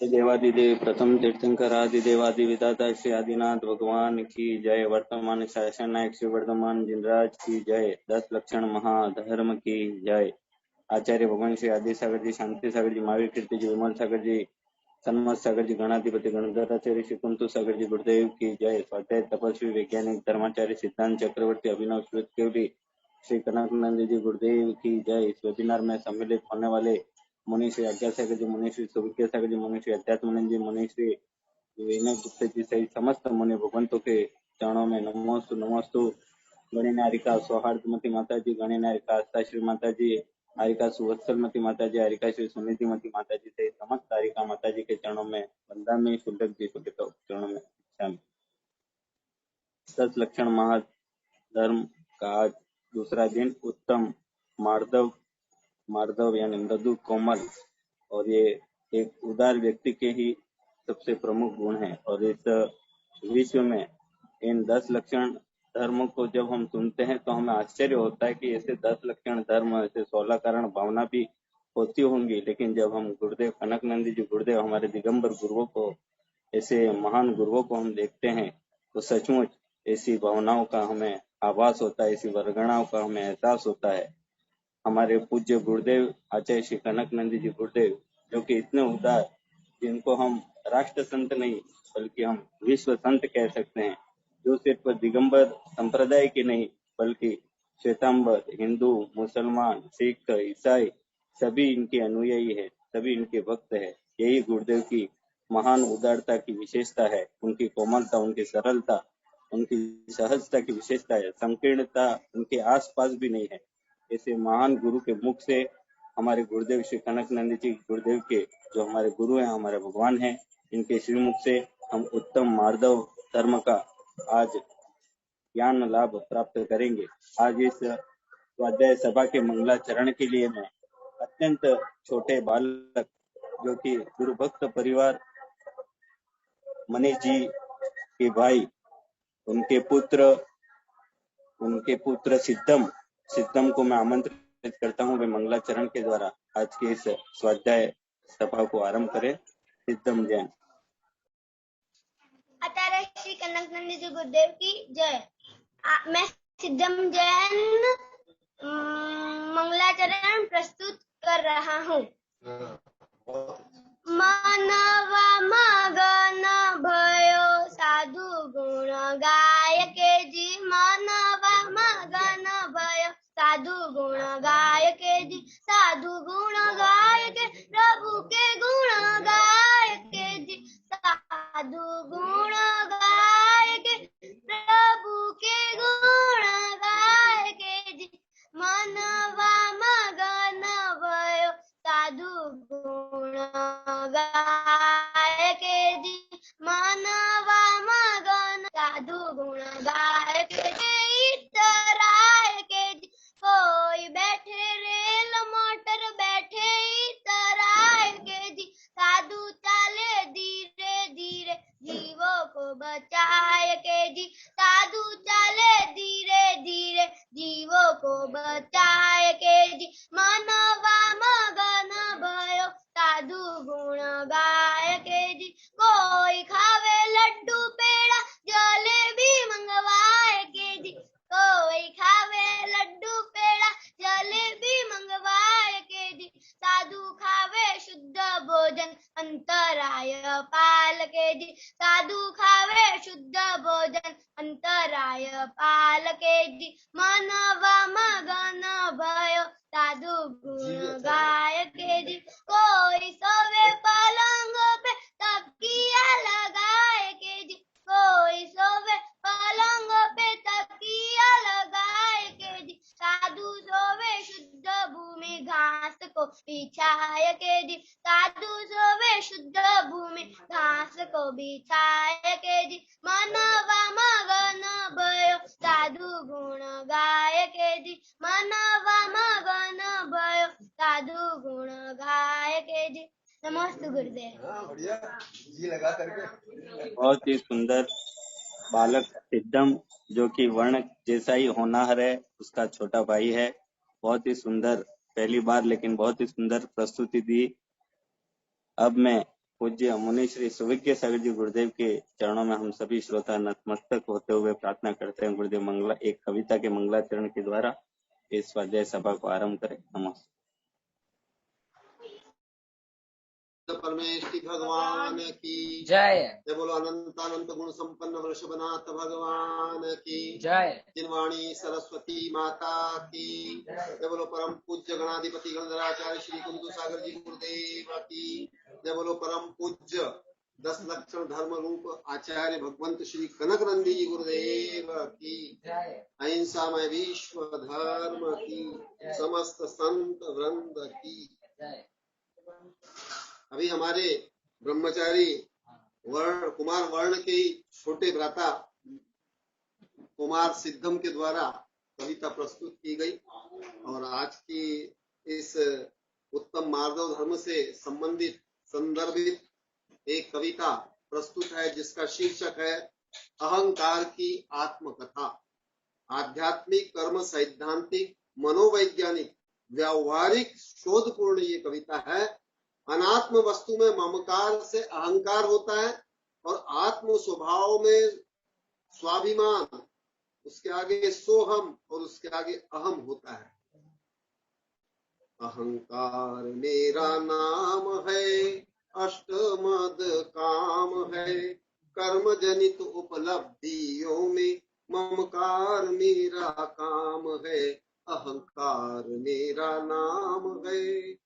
देवादिदेव प्रथम तीर्थंकर आदि देवादि विदाता श्री आदिनाथ भगवान की जय। वर्तमान शासन नायक श्री वर्धमान जिनराज की जय। 10 लक्षण महाधर्म की जय। आचार्य भगवान श्री आदि सागर जी, शांति सागर जी, महावीर कीर्ति जी, विमल सागर जी, सन्मत सागर जी, गणाधिपति गणधराचार्य श्री कुंतु सागर जी गुरुदेव की जय। स्वाध्याय तपस्वी वैज्ञानिक धर्माचार्य सिद्धांत चक्रवर्ती अभिनव श्वेतकेवली श्री कनकानंद जी गुरुदेव की जय। इस वेबिनार में सम्मिलित होने वाले मुनि श्री आज्ञा सागर जी, मुनि श्री सुविज्ञा सागर जी, मुनि श्री अध्यात्मानंद जी, मुनि श्री विनय गुप्ता जी सहित समस्त मुनि भगवंतों के चरणों में नमोस्तु नमोस्तु। गणी नारिका सौहार्दमती माता जी, गणी नारिका आस्थाश्री माता जी, हारिका सुवत्सलमती माता जी, हारिका श्री सुनिधिमती माता जी सहित समस्त हारिका माता जी के चरणों में वंदना शुद्धक जी शुद्ध चरणों में शामिल। 10 लक्षण महाधर्म का आज दूसरा दिन। उत्तम मार्दव यानी मृदु कोमल, और ये एक उदार व्यक्ति के ही सबसे प्रमुख गुण है। और इस विश्व में इन 10 लक्षण धर्मों को जब हम सुनते हैं तो हमें आश्चर्य होता है कि ऐसे 10 लक्षण धर्म, ऐसे 16 कारण भावना भी होती होंगी, लेकिन जब हम गुरुदेव कनकानंद जी गुरुदेव हमारे दिगंबर गुरुओं को, ऐसे महान गुरुओं को हम देखते हैं तो सचमुच ऐसी भावनाओं का हमें आभास होता है, ऐसी वर्गणाओं का हमें एहसास होता है। हमारे पूज्य गुरुदेव आचार्य श्री कनकानंद जी गुरुदेव, जो कि इतने उदार, जिनको हम राष्ट्र संत नहीं बल्कि हम विश्व संत कह सकते हैं, जो सिर्फ दिगंबर संप्रदाय के नहीं बल्कि श्वेतांबर, हिंदू, मुसलमान, सिख, ईसाई सभी इनके अनुयायी है, सभी इनके भक्त है। यही गुरुदेव की महान उदारता की विशेषता है, उनकी कोमलता, उनकी सरलता, उनकी सहजता की विशेषता है। संकीर्णता उनके आसपास भी नहीं है। ऐसे महान गुरु के मुख से, हमारे गुरुदेव श्री कनकानंद जी गुरुदेव के, जो हमारे गुरु हैं, हमारे भगवान हैं, इनके श्रीमुख से हम उत्तम मार्दव धर्म का आज ज्ञान लाभ प्राप्त करेंगे। आज इस स्वाध्याय सभा के मंगलाचरण के लिए मैं अत्यंत छोटे बालक, जो कि गुरु भक्त परिवार मनीष जी के भाई, उनके पुत्र सिद्धम को मैं आमंत्रित करता हूँ वे मंगलाचरण के द्वारा आज के इस स्वाध्याय सभा को आरंभ करें। सिद्धम जैन। आचार्य श्री कनकानंद जी गुरुदेव की जय। मैं सिद्धम जैन मंगलाचरण प्रस्तुत कर रहा हूँ। मानवा मगन भयो साधु गुण गायके जी, मानवा मगन भयो साधु गुण गायके जी, साधु गुण गायके प्रभु के गुण गायके जी, साधु गुण गायके प्रभु के गुण गायके जी, मानवा मगन भयो साधु गुण गायके जी, मानवा मगन साधु गुण गायके इतराय के जी, कोई बैठे रेल मोटर बैठे इतराय के जी, साधु चले धीरे धीरे जीवों को बचाए के जी, साधु चले धीरे धीरे जीवों को बचाए के जी, मानवा मगन भयो साधु गुण गायके जी, कोई खावे लड्डू पेड़ा जलेबी मंगवाए के जी, कोई खावे लड्डू पेड़ा जलेबी मंगवाए के जी, साधु खावे शुद्ध भोजन अंतराय पाल के जी, साधु खावे शुद्ध भोजन अंतराय पाल के जी, मानवा मगन भयो साधु गुण गायके जी, कोई सोवे पलंग पे तकिया लगाए के जी, कोई सोवे पलंग पे तकिया लगाए के जी, साधु सोवे शुद्ध भूमि घास को बिछाए के जी, साधु सोवे शुद्ध भूमि घास को बिछाए के जी, मानवा मगन भयो साधु गुण गायके जी, मानवा मगन भयो साधु गुण गायके जी। नमस्ते गुरुदेव। बढ़िया जी लगा करके। बहुत ही सुंदर बालक सिद्धम, जो कि वर्ण जैसा ही होनहार है, उसका छोटा भाई है। बहुत ही सुंदर, पहली बार लेकिन बहुत ही सुंदर प्रस्तुति दी। अब मैं पूज्य मुनि श्री सुविज्ञ सागर जी गुरुदेव के चरणों में हम सभी श्रोता नतमस्तक होते हुए प्रार्थना करते हैं गुरुदेव मंगला एक कविता के मंगलाचरण के द्वारा इस स्वाध्याय सभा को आरंभ करें। नमस्ते। परमेश्वरी भगवान की जय। जय बोलो अनंत अनंत गुण संपन्न वृषभनाथ भगवान की जय। जिनवाणी सरस्वती माता की जय बोलो परम पूज्य गणाधिपति गणधराचार्य श्री कुंदू सागर जी गुरुदेव की जय बोलो परम पूज्य 10 लक्षण धर्म रूप आचार्य भगवंत श्री कनक नंदी जी गुरुदेव की अहिंसामय विश्व धर्म की समस्त संत वृंद की। अभी हमारे ब्रह्मचारी वर्ण कुमार वर्ण के छोटे भ्राता कुमार सिद्धम के द्वारा कविता प्रस्तुत की गई और आज की इस उत्तम मार्गव धर्म से संबंधित संदर्भित एक कविता प्रस्तुत है जिसका शीर्षक है अहंकार की आत्मकथा। आध्यात्मिक कर्म सैद्धांतिक मनोवैज्ञानिक व्यावहारिक शोधपूर्ण ये कविता है। अनात्म वस्तु में ममकार से अहंकार होता है और आत्म स्वभाव में स्वाभिमान, उसके आगे सोहम और उसके आगे अहम होता है। अहंकार मेरा नाम है, अष्टमद काम है, कर्म जनित उपलब्धियों में ममकार मेरा काम है। अहंकार मेरा नाम है,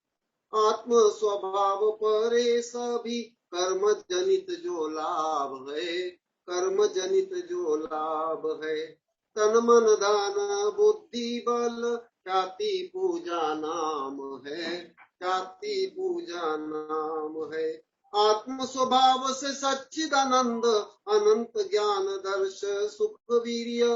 आत्म स्वभाव परे सभी कर्म जनित जो लाभ है, कर्म जनित जो लाभ है। तन मन दान बुद्धि बल ख्याति पूजा नाम है, ख्याति पूजा नाम है। आत्म स्वभाव से सच्चिदानंद अनंत ज्ञान दर्श सुख वीर्य,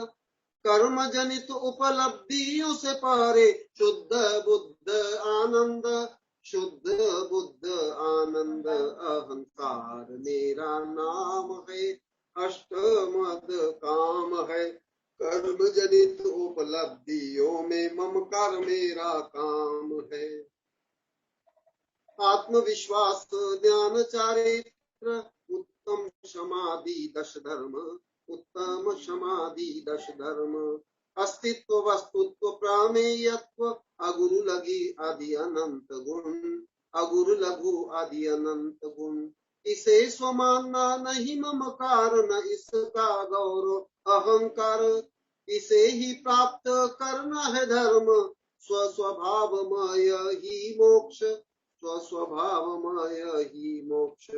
कर्म जनित उपलब्धियों से पारे शुद्ध बुद्ध आनंद, शुद्ध बुद्ध आनंद। अहंकार मेरा नाम है, अष्टमद काम है, कर्म जनित उपलब्धियों में ममकार मेरा काम है। आत्मविश्वास ज्ञान चारित्र उत्तम समाधि दश धर्म, उत्तम समाधि दश धर्म। अस्तित्व वस्तुत्व प्रमेयत्व अगुरु लघु आदि अनंत गुण, अगुरु लघु आदि अनंत गुण। इसे स्वमानना नहीं ममकार, न इसका गौरव अहंकार। इसे ही प्राप्त करना है धर्म, स्वस्वभावमय ही मोक्ष, स्वस्वभावमय ही मोक्ष।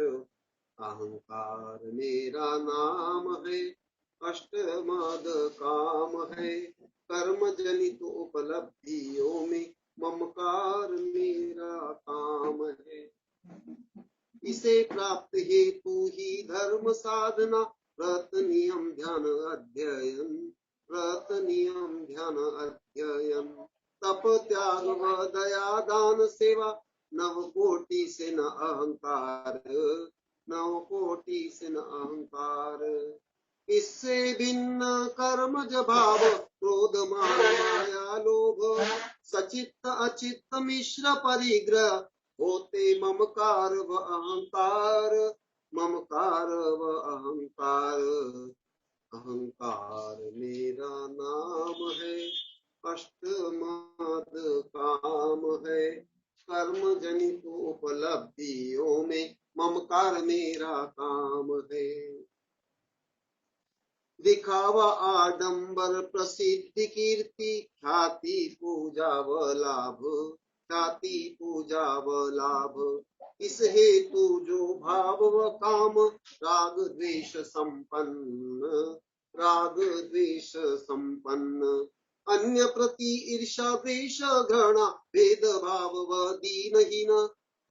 अहंकार मेरा नाम है, अष्टमद काम है, कर्म जनित उपलब्धियों में ममकार मेरा काम है। इसे प्राप्त हेतु ही धर्म साधना, व्रत नियम ध्यान अध्ययन, व्रत नियम ध्यान अध्ययन। तप त्याग व दया दान सेवा, नव कोटि से न अहंकार, नव कोटि से न अहंकार। इससे भिन्न कर्मज भाव क्रोध मान माया लोभ, सचित्त अचित्त मिश्र परिग्रह होते ममकार व अहंकार, ममकार व अहंकार। अहंकार मेरा नाम है, अष्टमद काम है, कर्म जनित उपलब्धियों में ममकार मेरा काम है। दिखावा आडंबर प्रसिद्धि कीर्ति, ख्याति पूजा व लाभ, ख्याति पूजा व लाभ। इस हेतु जो भाव व काम, राग द्वेष संपन्न, राग द्वेष संपन्न। अन्य प्रति ईर्षा द्वेष घृणा, भेद भाव व दीनहीन,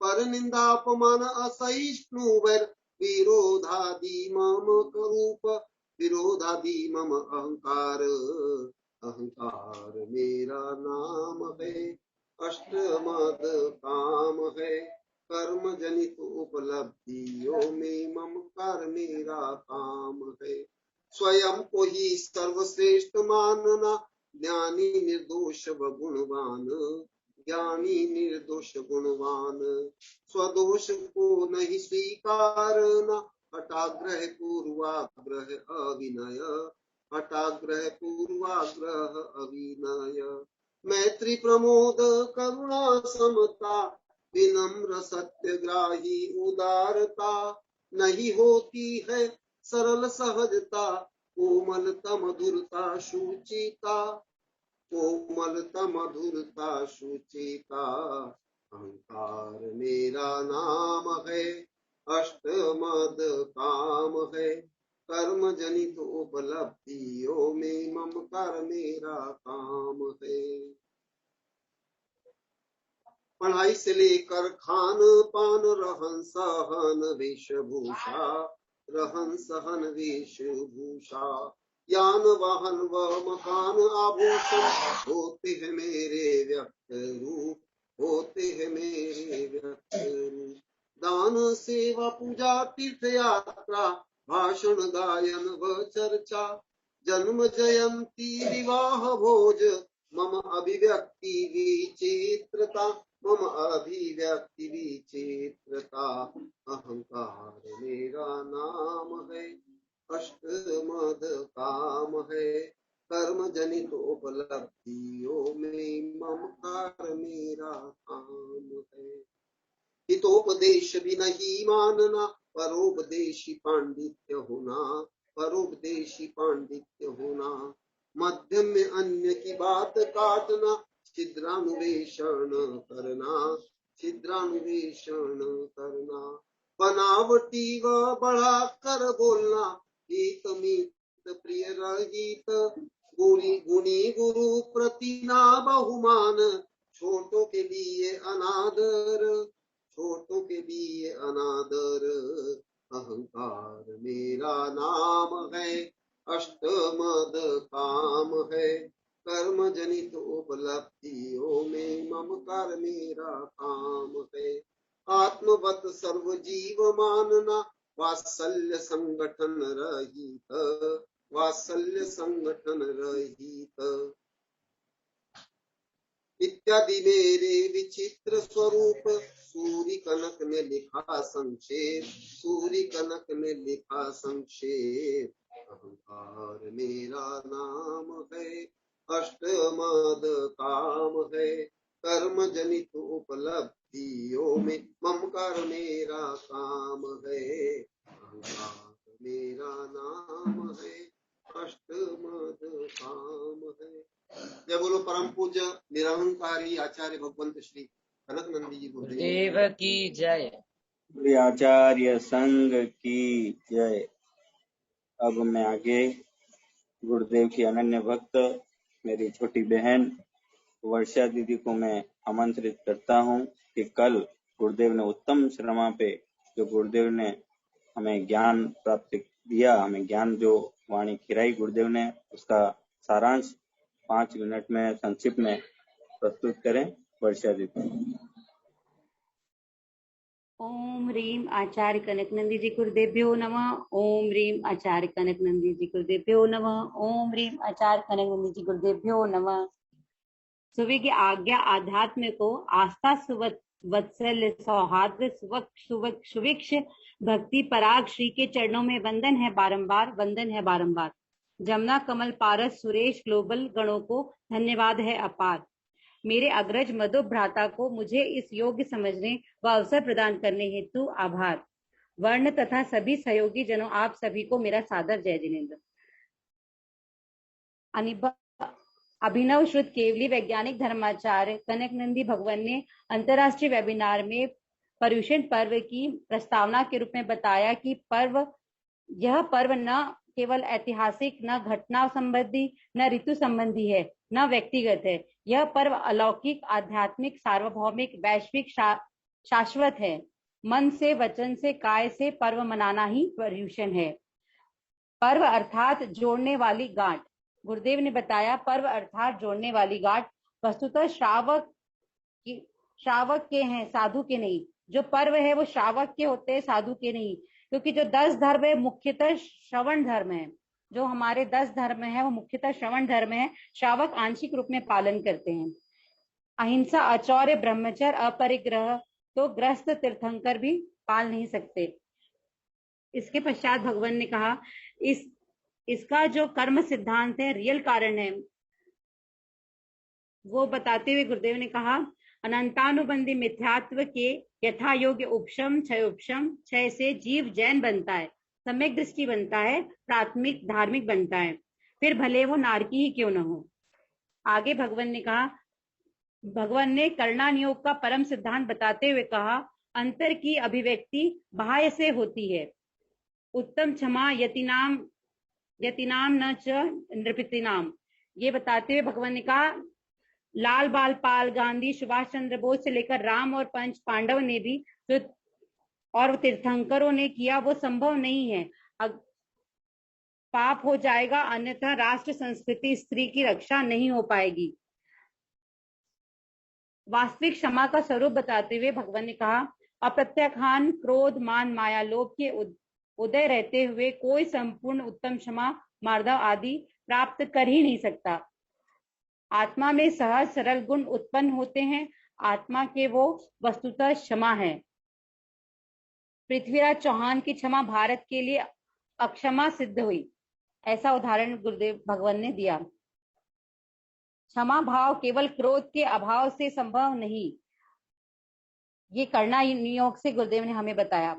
पर निंदा अपमान असहिष्णु वैर, विरोधादि मम रूप, विरोधादि मम अहंकार। अहंकार मेरा नाम है, अष्टमद काम है, कर्म जनित उपलब्धियों में ममकार मेरा काम है। स्वयं को ही सर्वश्रेष्ठ मानना, ज्ञानी निर्दोष व गुणवान, ज्ञानी निर्दोष गुणवान, स्वदोष को नहीं स्वीकारना, हठाग्रह पूर्वाग्रह अविनय, हठाग्रह पूर्वाग्रह अविनय। मैत्री प्रमोद करुणा समता, विनम्र सत्यग्राही उदारता, नहीं होती है सरल सहजता, कोमलता मधुरता शुचिता, कोमलता मधुरता शुचिता। अहंकार मेरा नाम है, अष्टमद काम है, कर्म जनित उपलब्धियों में ममकार मेरा काम है। पढ़ाई से लेकर खान पान, रहन सहन वेशभूषा, रहन सहन वेशभूषा, यान वाहन व मकान आभूषण, होते हैं मेरे व्यक्त रूप, होते हैं मेरे व्यक्त रूप। दान सेवा पूजा तीर्थ यात्रा, भाषण गायन व चर्चा, जन्म जयंती विवाह भोज, मम अभिव्यक्ति विचित्रता, मम अभिव्यक्ति विचित्रता। अहंकार मेरा नाम है, अष्टमद काम है, कर्म जनित उपलब्धियों में ममकार मेरा काम है। हितोपदेश भी नहीं मानना, परोपदेशी पांडित्य होना, परोपदेशी पांडित्य होना। मध्यम में अन्य की बात काटना, छिद्रान्वेषण करना, छिद्रान्वेषण करना। बनावटी व बढ़ा कर बोलना, हित मित प्रिय रहित, गुणी गुरु प्रति ना बहुमान, छोटों के लिए अनादर, छोटों के लिए अनादर। अहंकार मेरा नाम है, अष्टमद काम है, कर्म जनित उपलब्धियों में ममकार मेरा काम है। आत्मवत सर्व जीव मानना, वात्सल्य संगठन रहित, वात्सल्य संगठन रहित। इत्यादि मेरे विचित्र स्वरूप, सूर्य कनक में लिखा संक्षेप, सूर्य कनक में लिखा संक्षेप। अहंकार मेरा नाम है, अष्टमद काम है, कर्म जनित उपलब्धियों में ममकार मेरा काम है। अहंकार मेरा नाम है, अष्टमद काम है। जय बोलो परम पूज्य निरहंकारी आचार्य भगवंत श्री कनक नंदी जी गुरुदेव की जय। आचार्य संघ की जय। अब मैं आगे गुरुदेव की अनन्य भक्त मेरी छोटी बहन वर्षा दीदी को मैं आमंत्रित करता हूं कि कल गुरुदेव ने उत्तम श्रमा पे जो गुरुदेव ने हमें ज्ञान प्राप्त दिया, हमें ज्ञान जो वाणी खिलाई गुरुदेव ने, उसका सारांश 5 मिनट में संक्षिप्त में प्रस्तुत करें वर्षा दीदी। ओम ह्रीम आचार्य कनकनंदी जी गुरुदेव्यो नमः। ओम ह्रीम आचार्य कनकनंदी जी गुरुदेव्यो नमः। ओम ह्रीम आचार्य कनकनंदी जी गुरुदेव्यो नमः। सुबह की आज्ञा आध्यात्म को आस्था वत्सल्य सौहार्द सुविक्ष भक्ति पराग श्री के चरणों में वंदन है बारंबार, वंदन है बारंबार। जमुना कमल पारस सुरेश ग्लोबल गणों को धन्यवाद है अपार। मेरे अग्रज मधु भ्राता को मुझे इस योग्य समझने व अवसर प्रदान करने हेतु आभार। वर्ण तथा सभी सहयोगी जनों, आप सभी को मेरा सादर जय जिनेन्द्र। अभिनव श्रुत केवली वैज्ञानिक धर्माचार्य कनकनंदी भगवान ने अंतर्राष्ट्रीय वेबिनार में पर्युषण पर्व की प्रस्तावना के रूप में बताया कि यह पर्व न केवल ऐतिहासिक, न घटना संबंधी, न ऋतु संबंधी है, न व्यक्तिगत है। यह पर्व अलौकिक, आध्यात्मिक, सार्वभौमिक, वैश्विक, शाश्वत है। मन से, वचन से, काय से पर्व मनाना ही पर्युषण है। पर्व अर्थात जोड़ने वाली गांठ। गुरुदेव ने बताया पर्व अर्थात जोड़ने वाली गांठ वस्तुतः श्रावक के हैं, साधु के नहीं। जो पर्व है वो श्रावक के होते हैं, साधु के नहीं। क्योंकि जो 10 धर्म है मुख्यतः श्रवण धर्म है। जो हमारे 10 धर्म है वो मुख्यतः श्रवण धर्म है। श्रावक आंशिक रूप में पालन करते हैं। अहिंसा, अचौर्य, ब्रह्मचर्य, अपरिग्रह तो ग्रस्त तीर्थंकर भी पाल नहीं सकते। इसके पश्चात भगवान ने कहा, इसका जो कर्म सिद्धांत है, रियल कारण है, वो बताते हुए गुरुदेव ने कहा, अनंतानुबंधी मिथ्यात्व के यथा योग्य उपशम क्षय से जीव जैन बनता है, सम्यक दृष्टि बनता है, प्राथमिक धार्मिक बनता है, फिर भले वो नारकी ही क्यों न हो। आगे भगवान ने करणान योग का परम सिद्धांत बताते हुए कहा, अंतर की अभिव्यक्ति बाह्य से होती है। उत्तम क्षमा यतिनाम न च नृपतिनाम, ये बताते हुए भगवान ने कहा, लाल बाल पाल, गांधी, सुभाष चंद्र बोस से लेकर राम और पंच पांडव ने भी जो और तीर्थंकरों ने किया, वो संभव नहीं है। पाप हो जाएगा, अन्यथा राष्ट्र, संस्कृति, स्त्री की रक्षा नहीं हो पाएगी। वास्तविक क्षमा का स्वरूप बताते हुए भगवान ने कहा, अप्रत्याख्यान, क्रोध, मान, माया, लोभ के उदय रहते हुए कोई संपूर्ण उत्तम क्षमा, मार्दव आदि प्राप्त कर ही नहीं सकता। आत्मा में सहज सरल गुण उत्पन्न होते हैं, आत्मा के वो वस्तुतः क्षमा है। पृथ्वीराज चौहान की क्षमा भारत के लिए अक्षमा सिद्ध हुई, ऐसा उदाहरण गुरुदेव भगवान ने दिया। क्षमा भाव केवल क्रोध के अभाव से संभव नहीं, ये करना योग से गुरुदेव ने हमें बताया।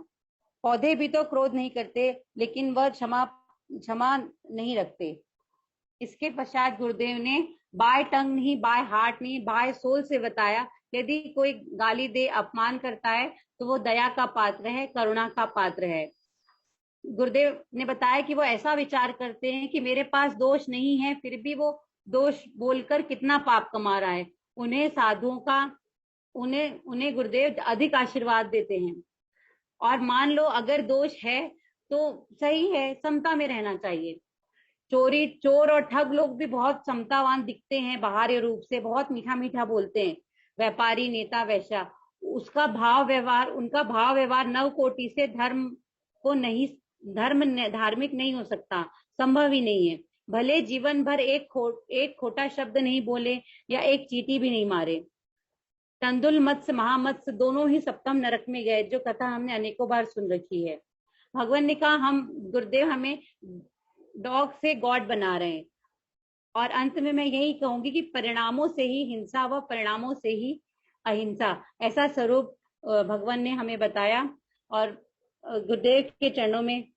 पौधे भी तो क्रोध नहीं करते, लेकिन वह क्षमा नहीं रखते। इसके पश्चात गुरुदेव ने बाय टंग नहीं, बाय हार्ट नहीं, बाय सोल से बताया, यदि कोई गाली दे, अपमान करता है, तो वो दया का पात्र है, करुणा का पात्र है। गुरुदेव ने बताया कि वो ऐसा विचार करते हैं कि मेरे पास दोष नहीं है, फिर भी वो दोष बोलकर कितना पाप कमा रहा है। उन्हें साधुओं का उन्हें गुरुदेव अधिक आशीर्वाद देते हैं। और मान लो अगर दोष है तो सही है, समता में रहना चाहिए। चोर और ठग लोग भी बहुत समतावान दिखते हैं, बाहरी रूप से बहुत मीठा मीठा बोलते हैं। व्यापारी, नेता, वैश्या, उनका भाव व्यवहार नव कोटि से धार्मिक नहीं हो सकता, संभव ही नहीं है। भले जीवन भर एक खोटा शब्द नहीं बोले या एक चींटी भी नहीं मारे। तंदुल मत्स्य, महामत्स्य दोनों ही सप्तम नरक में गए, जो कथा हमने अनेकों बार सुन रखी है। भगवान ने कहा, गुरुदेव हमें डॉग से गॉड बना रहे हैं। और अंत में मैं यही कहूंगी कि परिणामों से ही हिंसा व परिणामों से ही अहिंसा, ऐसा स्वरूप भगवान ने हमें बताया। और गुरुदेव के चरणों में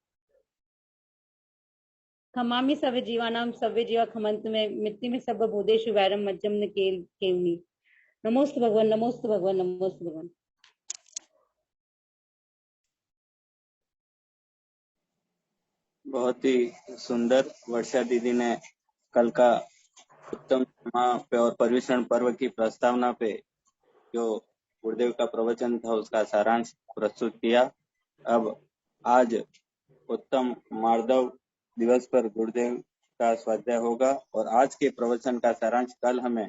खमामि सव्य जीवानाम सव्य जीवा खमंत में मिट्टी में सब भूदेशु वैरम मज्जम न केवनी। नमोस्तु भगवान, नमोस्तु भगवान, नमोस्तु भगवान। बहुत ही सुंदर वर्षा दीदी ने कल का उत्तम क्षमा पे और पर्युषण पर्व की प्रस्तावना पे जो गुरुदेव का प्रवचन था, उसका सारांश प्रस्तुत किया। अब आज उत्तम मार्दव दिवस पर गुरुदेव का स्वाध्याय होगा और आज के प्रवचन का सारांश कल हमें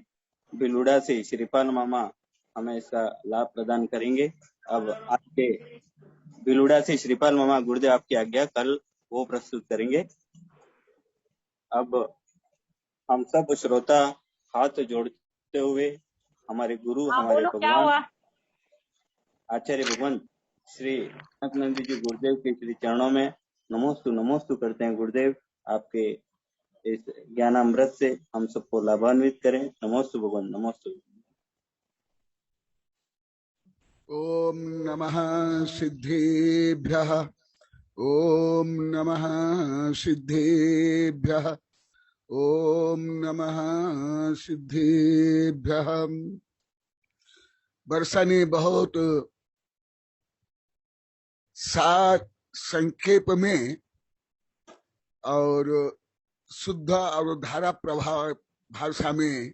बिलुड़ा से श्रीपाल मामा हमें इसका लाभ प्रदान करेंगे। अब आज के बिलुड़ा से श्रीपाल मामा, गुरुदेव आपकी आज्ञा, कल वो प्रस्तुत करेंगे। अब हम सब श्रोता हाथ जोड़ते हुए हमारे गुरु, हमारे भगवान आचार्य भगवान श्री कनकनंदी जी गुरुदेव के श्री चरणों में नमोस्तु करते हैं। गुरुदेव आपके इस ज्ञानामृत से हम सबको लाभान्वित करें। नमोस्तु भगवान, नमोस्तु। ओम नमः सिद्धेभ्यः, ओम नमः सिद्धेभ्यः, ओम नमः सिद्धेभ्यः। वर्षा ने बहुत संक्षेप में और शुद्ध और धारा प्रभाव भाषा में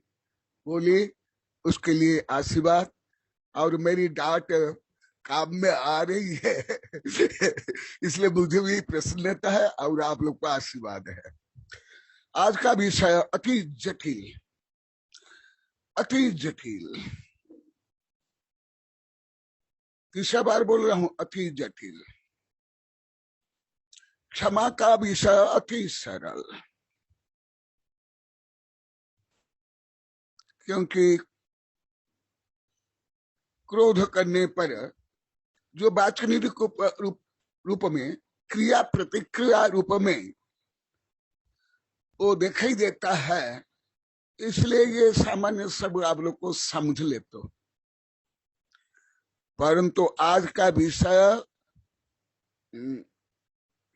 बोली, उसके लिए आशीर्वाद। और मेरी डांट काम में आ रही है इसलिए मुझे भी प्रसन्नता है और आप लोग का आशीर्वाद है। आज का विषय अति जटिल, अति जटिल, तीसरा बार बोल रहा हूं, अति जटिल। क्षमा का विषय अति सरल, क्योंकि क्रोध करने पर जो वाचनिक रूप में, क्रिया प्रतिक्रिया रूप में वो दिखाई देता है, इसलिए ये सामान्य सब आप लोग को समझ ले। तो परंतु आज का विषय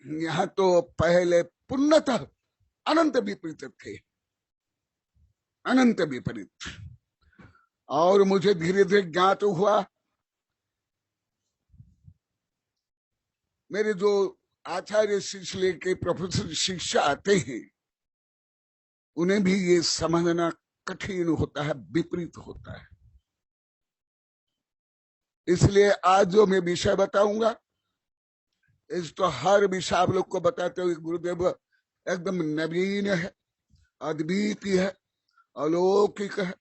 यहाँ तो पहले पूर्णतः अनंत विपरीत थे, अनंत विपरीत। और मुझे धीरे धीरे ज्ञात हुआ, मेरे जो आचार्य सिलसिले के प्रोफेसर शिक्षा आते हैं उन्हें भी ये समझना कठिन होता है, विपरीत होता है। इसलिए आज जो मैं विषय बताऊंगा, इस तो हर विषय आप लोग को बताते हुए गुरुदेव एकदम नवीन है, अद्वितीय है, अलौकिक है,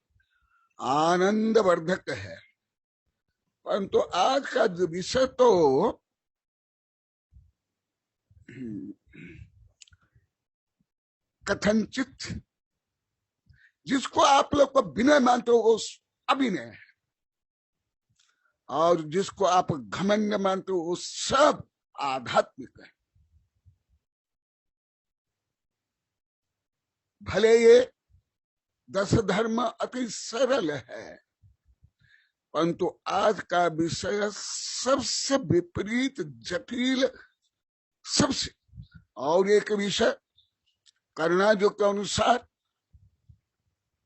आनंदवर्धक है। परंतु आज का जो विषय तो कथनचित, जिसको आप लोग को विनय मानते हो वो अभिनय है, और जिसको आप घमंड मानते हो वो सब आध्यात्मिक है। भले ये 10 धर्म अति सरल है, परंतु आज का विषय सबसे विपरीत, जटिल, सबसे। और एक विषय कर्णाजो के अनुसार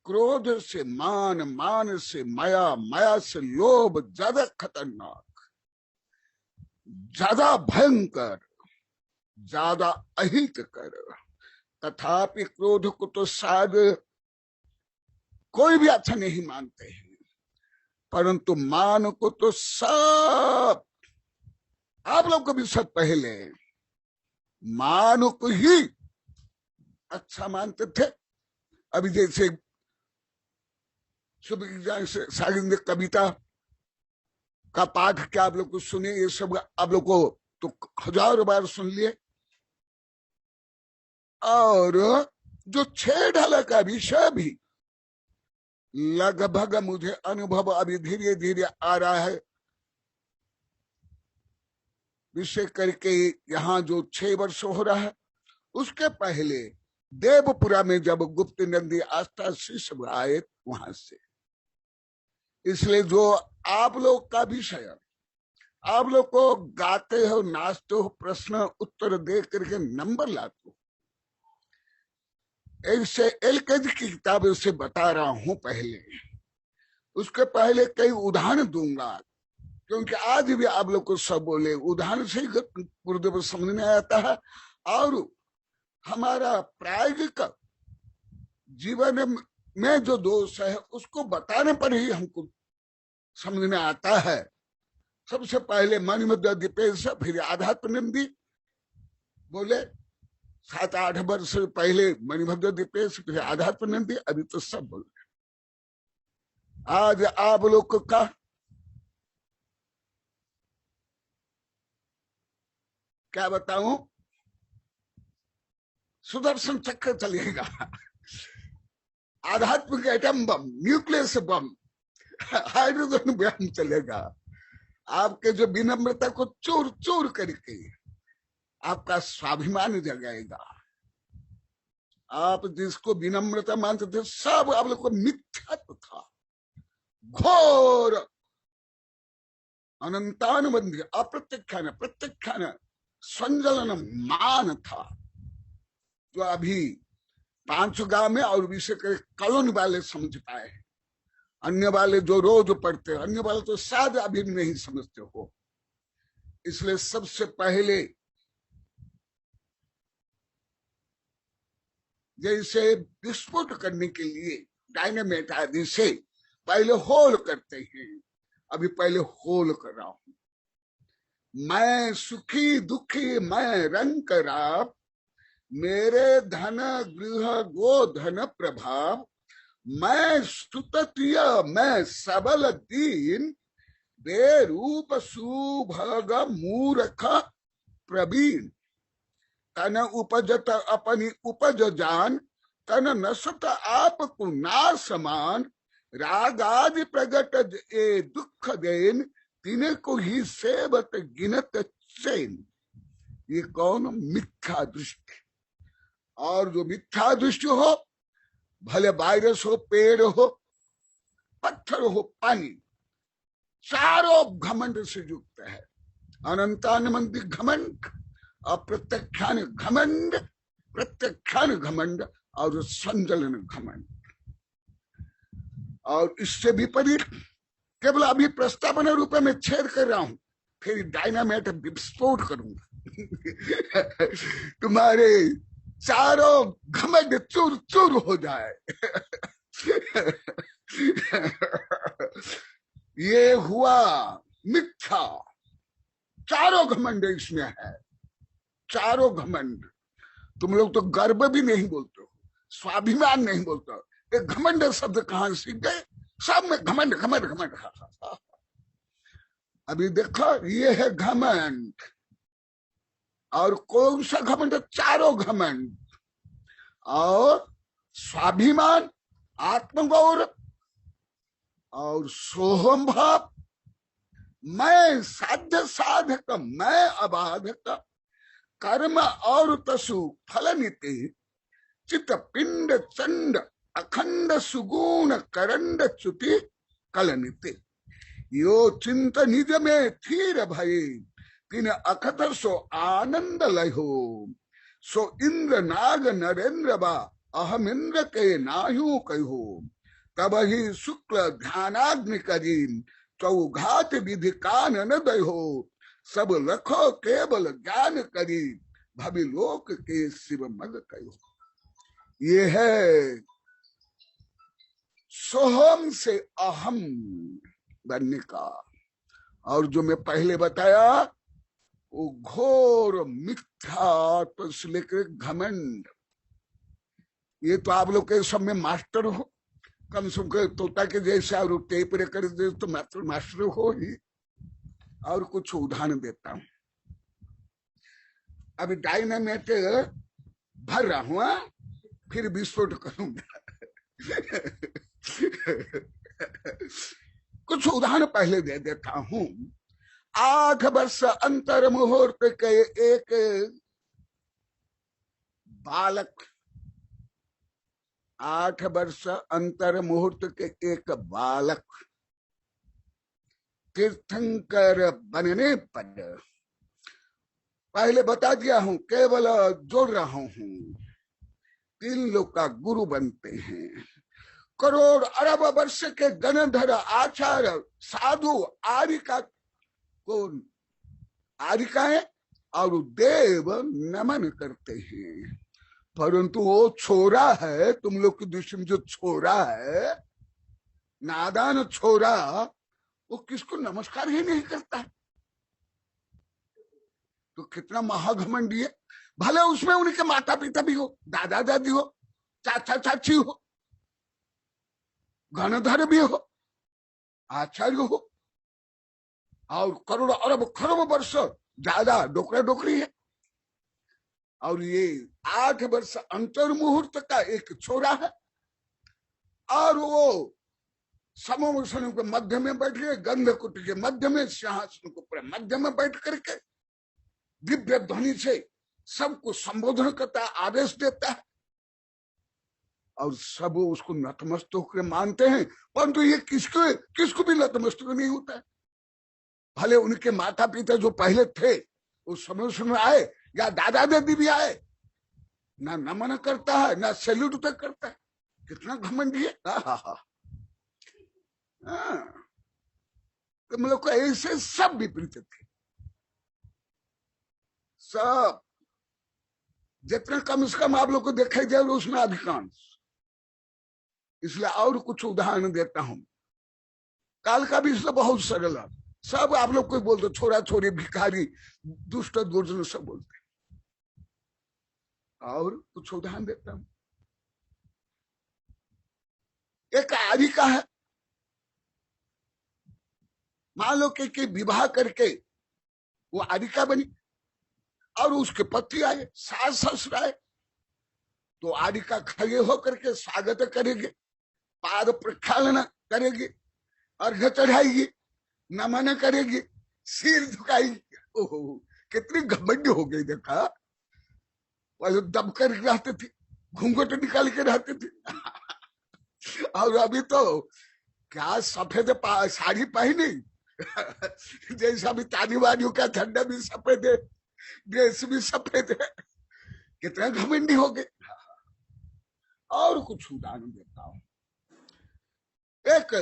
क्रोध से मान, मान से माया, माया से लोभ ज्यादा खतरनाक, ज्यादा भयंकर, ज्यादा अहितकर। तथापि क्रोध को तो शायद कोई भी अच्छा नहीं मानते हैं, परंतु मान को तो सब, आप लोग को भी सब पहले मान को ही अच्छा मानते थे। अभी जैसे सागिंद कविता का पाठ क्या आप लोग को सुने, ये सब आप लोग को तो हजारों बार सुन लिए। और जो 6 ढाला का विषय भी लगभग मुझे अनुभव अभी धीरे धीरे आ रहा है, विषय करके यहाँ जो 6 वर्ष हो रहा है, उसके पहले देवपुरा में जब गुप्त नंदी आस्था शिष्य आए वहां से। इसलिए जो आप लोग का विषय, आप लोग को गाते हो, नाचते हो, प्रश्न उत्तर दे करके नंबर लाते हो, ऐसे एलकेजी की किताब से बता रहा हूं। पहले उसके पहले कई उदाहरण दूंगा, क्योंकि आज भी आप लोग को सब बोले उदाहरण से गुरुदेव समझ में आता है, और हमारा प्रायोगिक जीवन में जो दोष है उसको बताने पर ही हमको समझ में आता है। सबसे पहले मणिमध्य दीपेश, फिर आध्यात्म नंदी बोले, 7-8 वर्ष पहले मणिमध्य दीपेश, फिर आध्यात्म नंदी, अभी तो सब बोल रहे। आज आप लोग का क्या बताऊं, सुदर्शन चक्र चलेगा, आध्यात्मिक एटम बम, न्यूक्लियस बम, हाइड्रोजन बम चलेगा। आपके जो विनम्रता को चूर चूर करके आपका स्वाभिमान जगाएगा। आप जिसको विनम्रता मानते थे, सब आप लोग को मिथ्यात्व था, घोर अनंतानुबंधी अप्रत्यख्यान प्रत्यख्यान संजलन मान था, जो अभी 5 गांव में और विषय के कॉलोनी वाले समझ पाए। अन्य वाले जो रोज पढ़ते, अन्य वाले तो शायद अभी नहीं समझते हो। इसलिए सबसे पहले जैसे विस्फोट करने के लिए डायनामाइट आदि से पहले होल करते हैं, अभी पहले होल कर रहा हूं। मैं सुखी दुखी मैं रंग कराप, मेरे धन गृह गो धन प्रभाव, मैं स्तुततीय मैं सबल दीन, बेरूप सुभग मूर्ख प्रवीण, तन उपजत अपनी उपज जान, तन नसत आप को ना समान, राग आदि प्रगट ए दुख देन, तिने को ही सेवत गिनत चैन। ये कौन? मिथ्या दृष्टि। और जो मिथ्या दृष्टि हो, भले वायरस हो, पेड़ हो, पत्थर हो, पानी, चारों घमंड से युक्त है। अनंतानमंति घमंड, अप्रत्यक्षान घमंड, प्रत्यक्षान घमंड और संजलन घमंड। और इससे विपरीत केवल अभी प्रस्तावना रूप में छेद कर रहा हूं, फिर डायनामाइट विस्फोट करूंगा तुम्हारे चारों घमंड चूर चूर हो जाए ये हुआ मिथ्या। चारों घमंड इसमें है, चारों घमंड। तुम लोग तो गर्व भी नहीं बोलते हो, स्वाभिमान नहीं बोलते हो। एक घमंड शब्द कहां सीख गए? सब में घमंड घमंड घमंड। अभी देखो, ये है घमंड। और कौन सा घमंड? चारों घमंड। और स्वाभिमान, आत्मगौरव और सोहम भाव, मैं साध्य साधक, मैं अबाधक, कर्म और तसु फल नीति, चित्त पिंड चंड अखंड सुगुण करंड च्युति कलनिति। यो चिंत निज में थीर भई, तीन अखत सो आनंद लहो। सो इंद्र नाग नरेंद्र बा, अहम इंद्र के नाहू कहो। तब ही शुक्ल ध्यानाग्नि करीन, चौघात विधि कानन दहो। सब लखो केवल ज्ञान करी, भवि लोक के शिव मद कहो। ये है सोहम से अहम बनने का। और जो मैं पहले बताया वो घोर मिथ्या तो से लेकर घमंड। ये तो आप लोग के सब में मास्टर हो, कम से कम तोता के जैसे, और टेप रेकर तो मास्टर हो ही। और कुछ उदाहरण देता हूं, अभी डायनामाइट भर रहा हूं, फिर विस्फोट करूंगा कुछ उदाहरण पहले दे देता हूं। 8 वर्ष अंतर मुहूर्त के एक बालक, 8 वर्ष अंतर मुहूर्त के एक बालक तीर्थंकर बनने पर, पहले बता दिया हूं, केवल जोड़ रहा हूं, 3 लोग का गुरु बनते हैं। करोड़ अरब वर्ष के गणधर आचार्य साधु आरिका को, आरिकाएं और देव नमन करते हैं। परंतु वो छोरा है, तुम लोग की दृष्टि में जो छोरा है, नादान छोरा, वो किसको नमस्कार ही नहीं करता है। तो कितना महाघमंडी है। भले उसमें उनके माता पिता भी हो, दादा दादी हो, चाचा चाची हो, गणधर भी हो, आचार्य हो, और करोड़ अरब खरब वर्ष ज्यादा डोकरा डोकरी है। और ये 8 वर्ष अंतर मुहूर्त का एक छोरा है, और वो समोसन के मध्य में बैठ गए, गंधकुट के मध्य में, सिंहासन को पूरे मध्य में बैठ करके दिव्य ध्वनि से सबको संबोधन करता है, आदेश देता है, और सब उसको नतमस्तक होकर मानते हैं। परंतु ये किसको भी नतमस्तक नहीं होता है। भले उनके माता पिता जो पहले थे उस समय में आए, या दादा दादी भी आए, ना नमन करता है, ना सैल्यूट तक करता है। कितना घमंडी है। तुम लोग को ऐसे सब विपरीत थे, सब। जितना कम से कम आप लोग को देखा जाए उसमें अधिकांश। इसलिए और कुछ उदाहरण देता हूं। काल का भी इसलिए बहुत सरल है। सब आप लोग को बोलते, छोरा छोरी, भिखारी, दुष्ट दुर्जन सब बोलते। और कुछ उदाहरण देता हूं। एक आरिका है, मान लो कि विवाह करके वो आरिका बनी, और उसके पति आए, सास ससुर आए, तो आरिका खड़े होकर के स्वागत करेंगे, पाद प्रक्षालन करेगी, अर्घ्य चढ़ाएगी, नमन करेगी, सिर झुकाएगी। ओहो, कितनी घमंड हो गई। देखा, वह दब कर रहते थे, घूंघट निकाल के रहते थे। और अभी तो क्या सफेद साड़ी पहनी, जैसा भी तालिबानियों का झंडा भी सफेद है, ड्रेस भी सफेद है। कितना घमंडी हो गए। और कुछ उदाहरण देता हूं। एक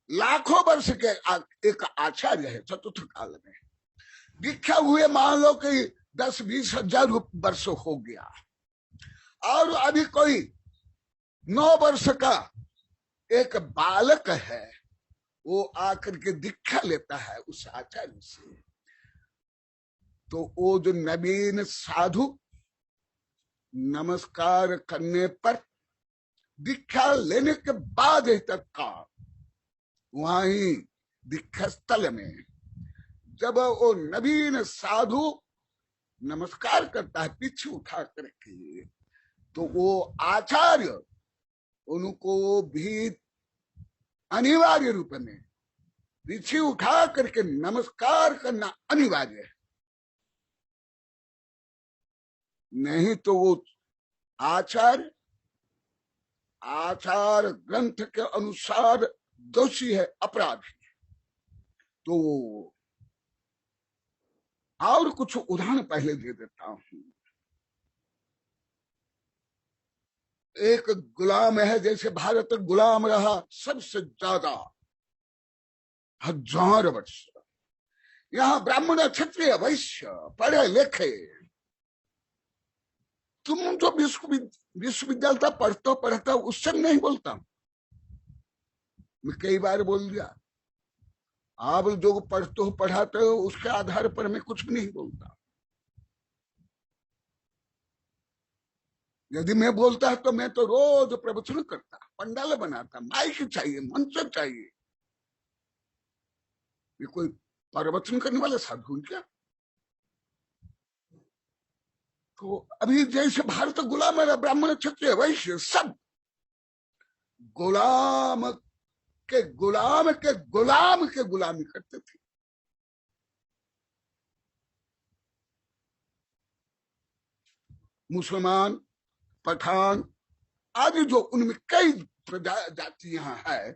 लाखों वर्ष के एक आचार्य है, चतुर्थ काल में दीक्षा हुए, मान लो कि 10-20 हजार वर्ष हो गया, और अभी कोई 9 वर्ष का एक बालक है, वो आकर के दीक्षा लेता है उस आचार्य से। तो वो जो नवीन साधु नमस्कार करने पर, दीक्षा लेने के बाद तक का वहीं दीक्षा स्थल में जब वो नवीन साधु नमस्कार करता है पीछे उठा करके, तो वो आचार्य उनको भी अनिवार्य रूप में पीछे उठा करके नमस्कार करना अनिवार्य है। नहीं तो वो आचार ग्रंथ के अनुसार दोषी है, अपराधी। तो और कुछ उदाहरण पहले दे देता हूं। एक गुलाम है, जैसे भारत गुलाम रहा सबसे ज्यादा 1000 वर्ष। यहाँ ब्राह्मण, क्षत्रिय, वैश्य, पढ़े लिखे, तुम जो विश्वविद्यालय पढ़ता उससे नहीं बोलता, मैं कई बार बोल दिया। आप जो पढ़ते हो पढ़ाते हो उसके आधार पर मैं कुछ भी नहीं बोलता। यदि मैं बोलता है तो मैं तो रोज प्रवचन करता, पंडाल बनाता, माइक चाहिए, मंच चाहिए। ये कोई प्रवचन करने वाले साधु क्या? तो अभी जैसे भारत गुलाम है, ब्राह्मण, क्षत्रिय, वैश्य सब गुलाम के गुलामी करते थे। मुसलमान, पठान आदि जो उनमें कई जातियां हैं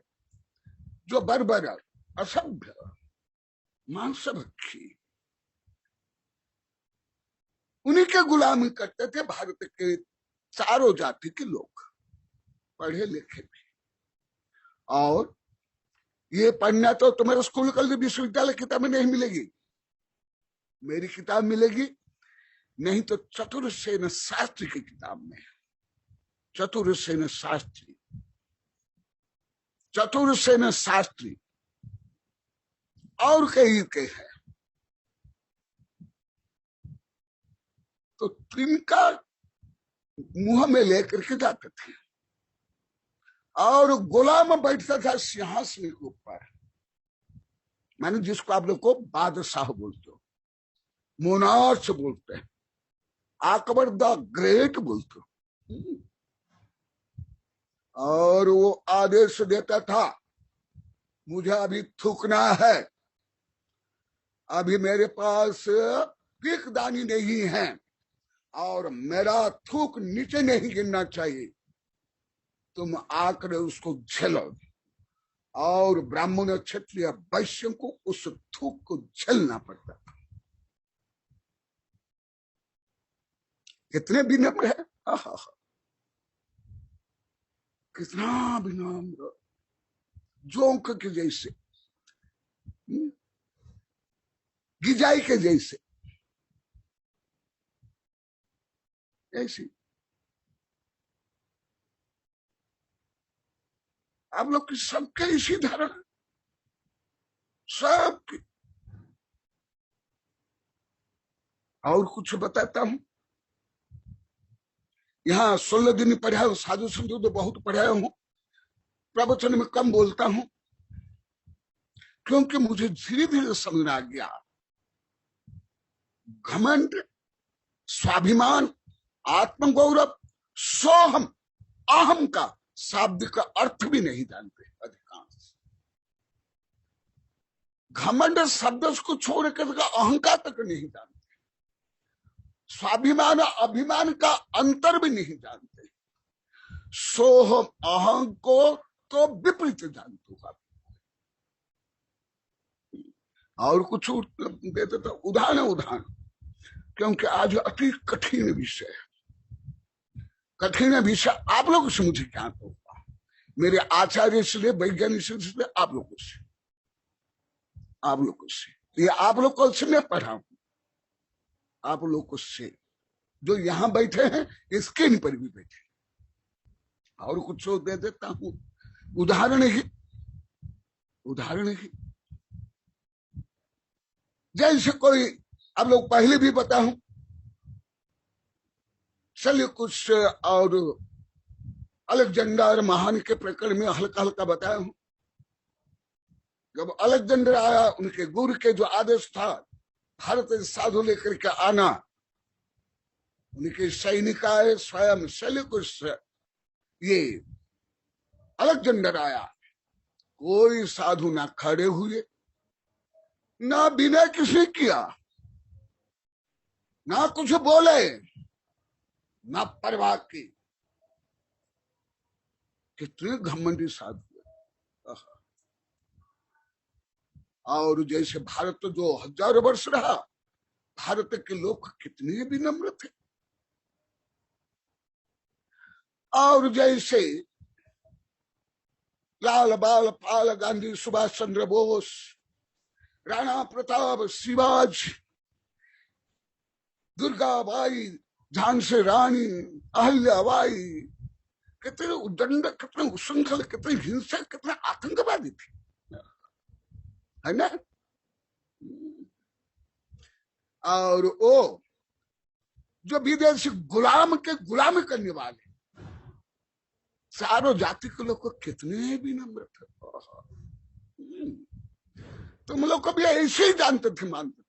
जो बर्बर, असभ्य, मांसभक्षी, उन्हीं के गुलामी करते थे भारत के चारों जाति के लोग, पढ़े लिखे भी। और ये पढ़ना तो तुम्हारे स्कूल कॉलेज विश्वविद्यालय किताब में नहीं मिलेगी, मेरी किताब मिलेगी, नहीं तो चतुर्सेन शास्त्री की किताब में। चतुर्सेन शास्त्री और कई के हैं। तो तिनका मुंह में लेकर के जाते थे, और गुलाम बैठता था सिंहासन के ऊपर, माने जिसको आप लोग को बादशाह बोलते हो, मोनार्च बोलते हैं, अकबर द ग्रेट बोलते हो। और वो आदेश देता था, मुझे अभी थूकना है, अभी मेरे पास पीकदानी नहीं है, और मेरा थूक नीचे नहीं गिरना चाहिए, तुम आकर उसको झेलो। और ब्राह्मण, क्षत्रिय, वैश्य को उस थूक को झेलना पड़ता था। कितने विनम्र है, कितना विनम्र, जोंक के जैसे, गिजाई के जैसे, ऐसी। आप लोग की सबके इसी धारणा, सबकी। और कुछ बताता हूं। यहाँ 16 दिन पढ़ा हूं, साधु संतों तो बहुत पढ़ाया हूं, प्रवचन में कम बोलता हूं, क्योंकि मुझे धीरे धीरे समझ आ गया, घमंड, स्वाभिमान, आत्मगौरव, सोहम, अहम का शाब्दिक अर्थ भी नहीं जानते अधिकांश। घमंड शब्द को छोड़ कर अहंकार तक नहीं जानते, स्वाभिमान अभिमान का अंतर भी नहीं जानते, सोहम अहं को तो विपरीत जानते हो। और कुछ देते तो उदाहरण, क्योंकि आज अति कठिन विषय आप लोगों से मुझे क्या होगा, मेरे आचार्य से, वैज्ञानिक से, आप लोगों से ये आप लोगों से मैं पढ़ा हूं, आप लोगों से जो यहां बैठे हैं स्क्रीन पर भी बैठे। और कुछ दे देता हूं, उदाहरण ही जैसे कोई आप लोग पहले भी बता हूं, सेल्यूकस और अलेक्जेंडर महान के प्रकरण में हल्का बताया हूं। जब अलेक्जेंडर आया, उनके गुरु के जो आदेश था भारत साधु लेकर के आना, उनके सैनिक आए, स्वयं सेल्यूकस ये अलेक्जेंडर आया, कोई साधु ना खड़े हुए, ना बिना किसी किया, ना कुछ बोले, ना परवाह की। कितने घमंडी साधु। और जैसे भारत जो हजारों वर्ष रहा, भारत के लोग कितने विनम्र थे। और जैसे लाल बाल पाल गांधी, सुभाष चंद्र बोस, राणा प्रताप, शिवाजी, दुर्गाबाई, झांसी रानी, अहिल्याबाई, कितने उदंड, कितने उशृंखल, कितने हिंसक, कितने आतंकवादी थे, है ना। और वो जो विदेशी गुलामी करने वाले चारों जाति के लोग को कितने भी नम्र थे। तुम लोग को भी ऐसे ही जानते थे, मानते थे।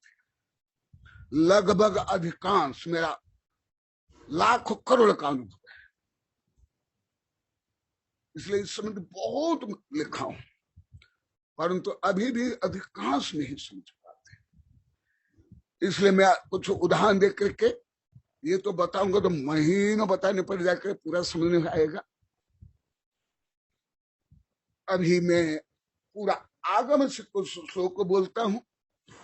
लगभग अधिकांश, मेरा लाखों करोड़ का अनुभव है, इसलिए इस समय बहुत लिखा हूं, परंतु अभी भी अधिकांश नहीं समझ पाते। इसलिए मैं कुछ उदाहरण दे करके ये तो बताऊंगा तो महीनों बताने पर जाकर पूरा समझ में आएगा। अभी मैं पूरा आगम से कुछ श्लोक बोलता हूं,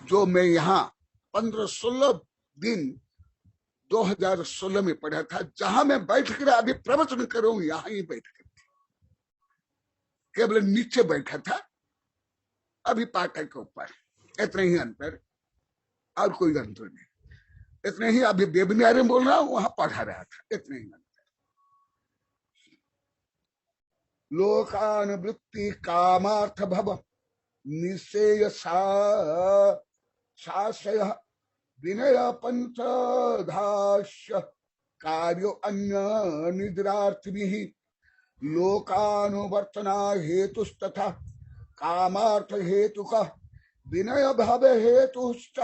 जो मैं यहाँ 15-16 दिन 2016 में पढ़ा था, जहां मैं बैठ कर अभी प्रवचन करूं, यहां ही बैठ कर केवल नीचे बैठा था, अभी पाठक के ऊपर, इतना ही अंतर, और कोई अंतर नहीं। इतने ही अभी वेबिनार में बोल रहा हूं, वहां पढ़ा रहा था, इतने ही अंतर। लोकानुवृत्ति कामार्थ भव निश्चय शासय विनय पंचधास्य कार्यो अन्य निद्रार्थिभिः लोकानुवर्तना हेतुस्तथा कामार्थ हेतुक विनय भव हेतुश्च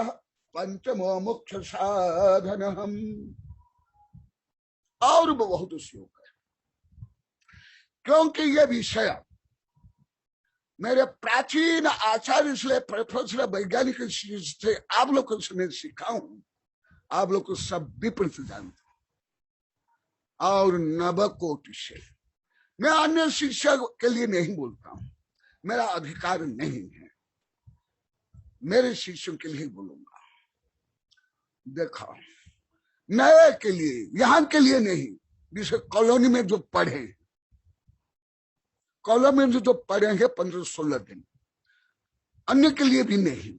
पंचमो मोक्ष साधनम्। और बहुत श्लोक है, क्योंकि ये विषय मेरे प्राचीन आचार्य से, प्रोफेसर वैज्ञानिक से आप लोगों से मैं सीखा हूं, आप लोग को सब विपरीत जानते। और नवकोटि से मैं अन्य शिक्षा के लिए नहीं बोलता हूं, मेरा अधिकार नहीं है, मेरे शिष्यों के लिए बोलूंगा। देखो, नए के लिए, यहां के लिए नहीं, जिसे कॉलोनी में जो पढ़े, कॉलोनी में जो पढ़े हैं 15-16 दिन, अन्य के लिए भी नहीं।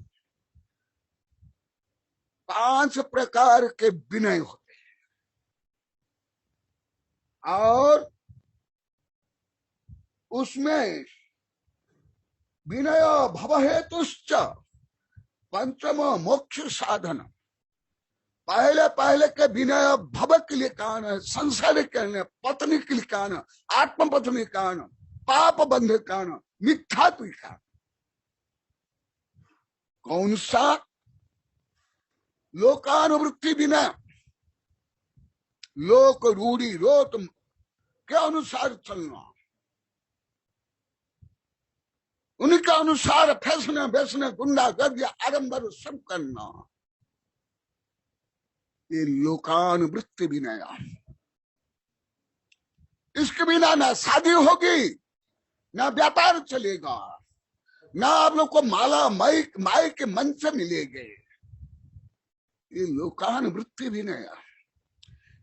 5 प्रकार के विनय होते हैं, और उसमें विनय भव हेतुश्च पंचम मोक्ष साधन। पहले के विनय भव के लिए कारण, संसार के लिए, पत्नी के लिए कारण, आत्म पत्नी कारण, पाप बंध कारण, मिथ्यात्व कारण। कौन सा? लोकानुवृत्ति विनय, लोक रूढ़ी रोत के अनुसार चलना, उन्हीं के अनुसार फैसने बैसने गुंडागर्दी आडंबर सब करना, ये लोकानुवृत्ति विनया। इसके बिना ना शादी होगी, ना व्यापार चलेगा, ना आप लोग को माला माई के मन से मिलेंगे। ये लोकानुवृत्ति विनया।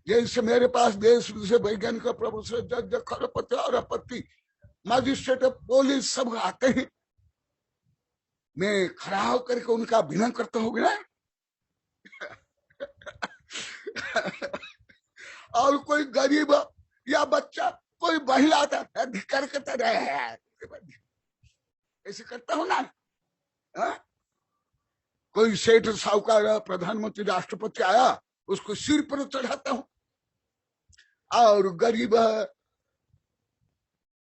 जैसे मेरे पास देश विदेश वैज्ञानिक प्रोफेसर जज खरपति और अपत्ति मजिस्ट्रेट पुलिस सब आते हैं, मैं खड़ा होकर के उनका अभिनय करता हूँ ना। और कोई गरीब या बच्चा कोई महिला आता अधिकार करता रहे, ऐसे करता हूं ना। कोई सेठ साहूकार प्रधानमंत्री राष्ट्रपति आया, उसको सिर पर चढ़ाता हूं। और गरीब है,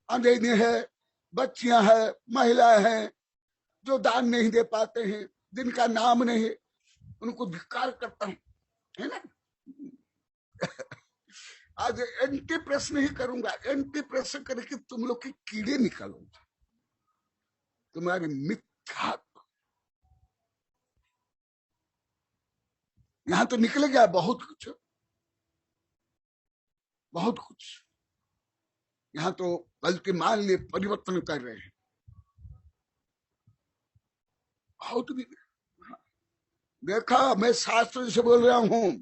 अंधेरे है, बच्चियां हैं, महिलाएं हैं जो दान नहीं दे पाते हैं, जिनका नाम नहीं, उनको धिक्कार करता हूं, है ना। आज एंटी प्रेस नहीं करूंगा, एंटी प्रेस करके तुम लोग के कीड़े निकालूंगा, तुम्हारे मिथ्या। यहां तो निकल गया बहुत कुछ, बहुत कुछ। यहां तो गलती मान लिए परिवर्तन कर रहे हैं, बहुत भी देखा। मैं शास्त्र से बोल रहा हूं,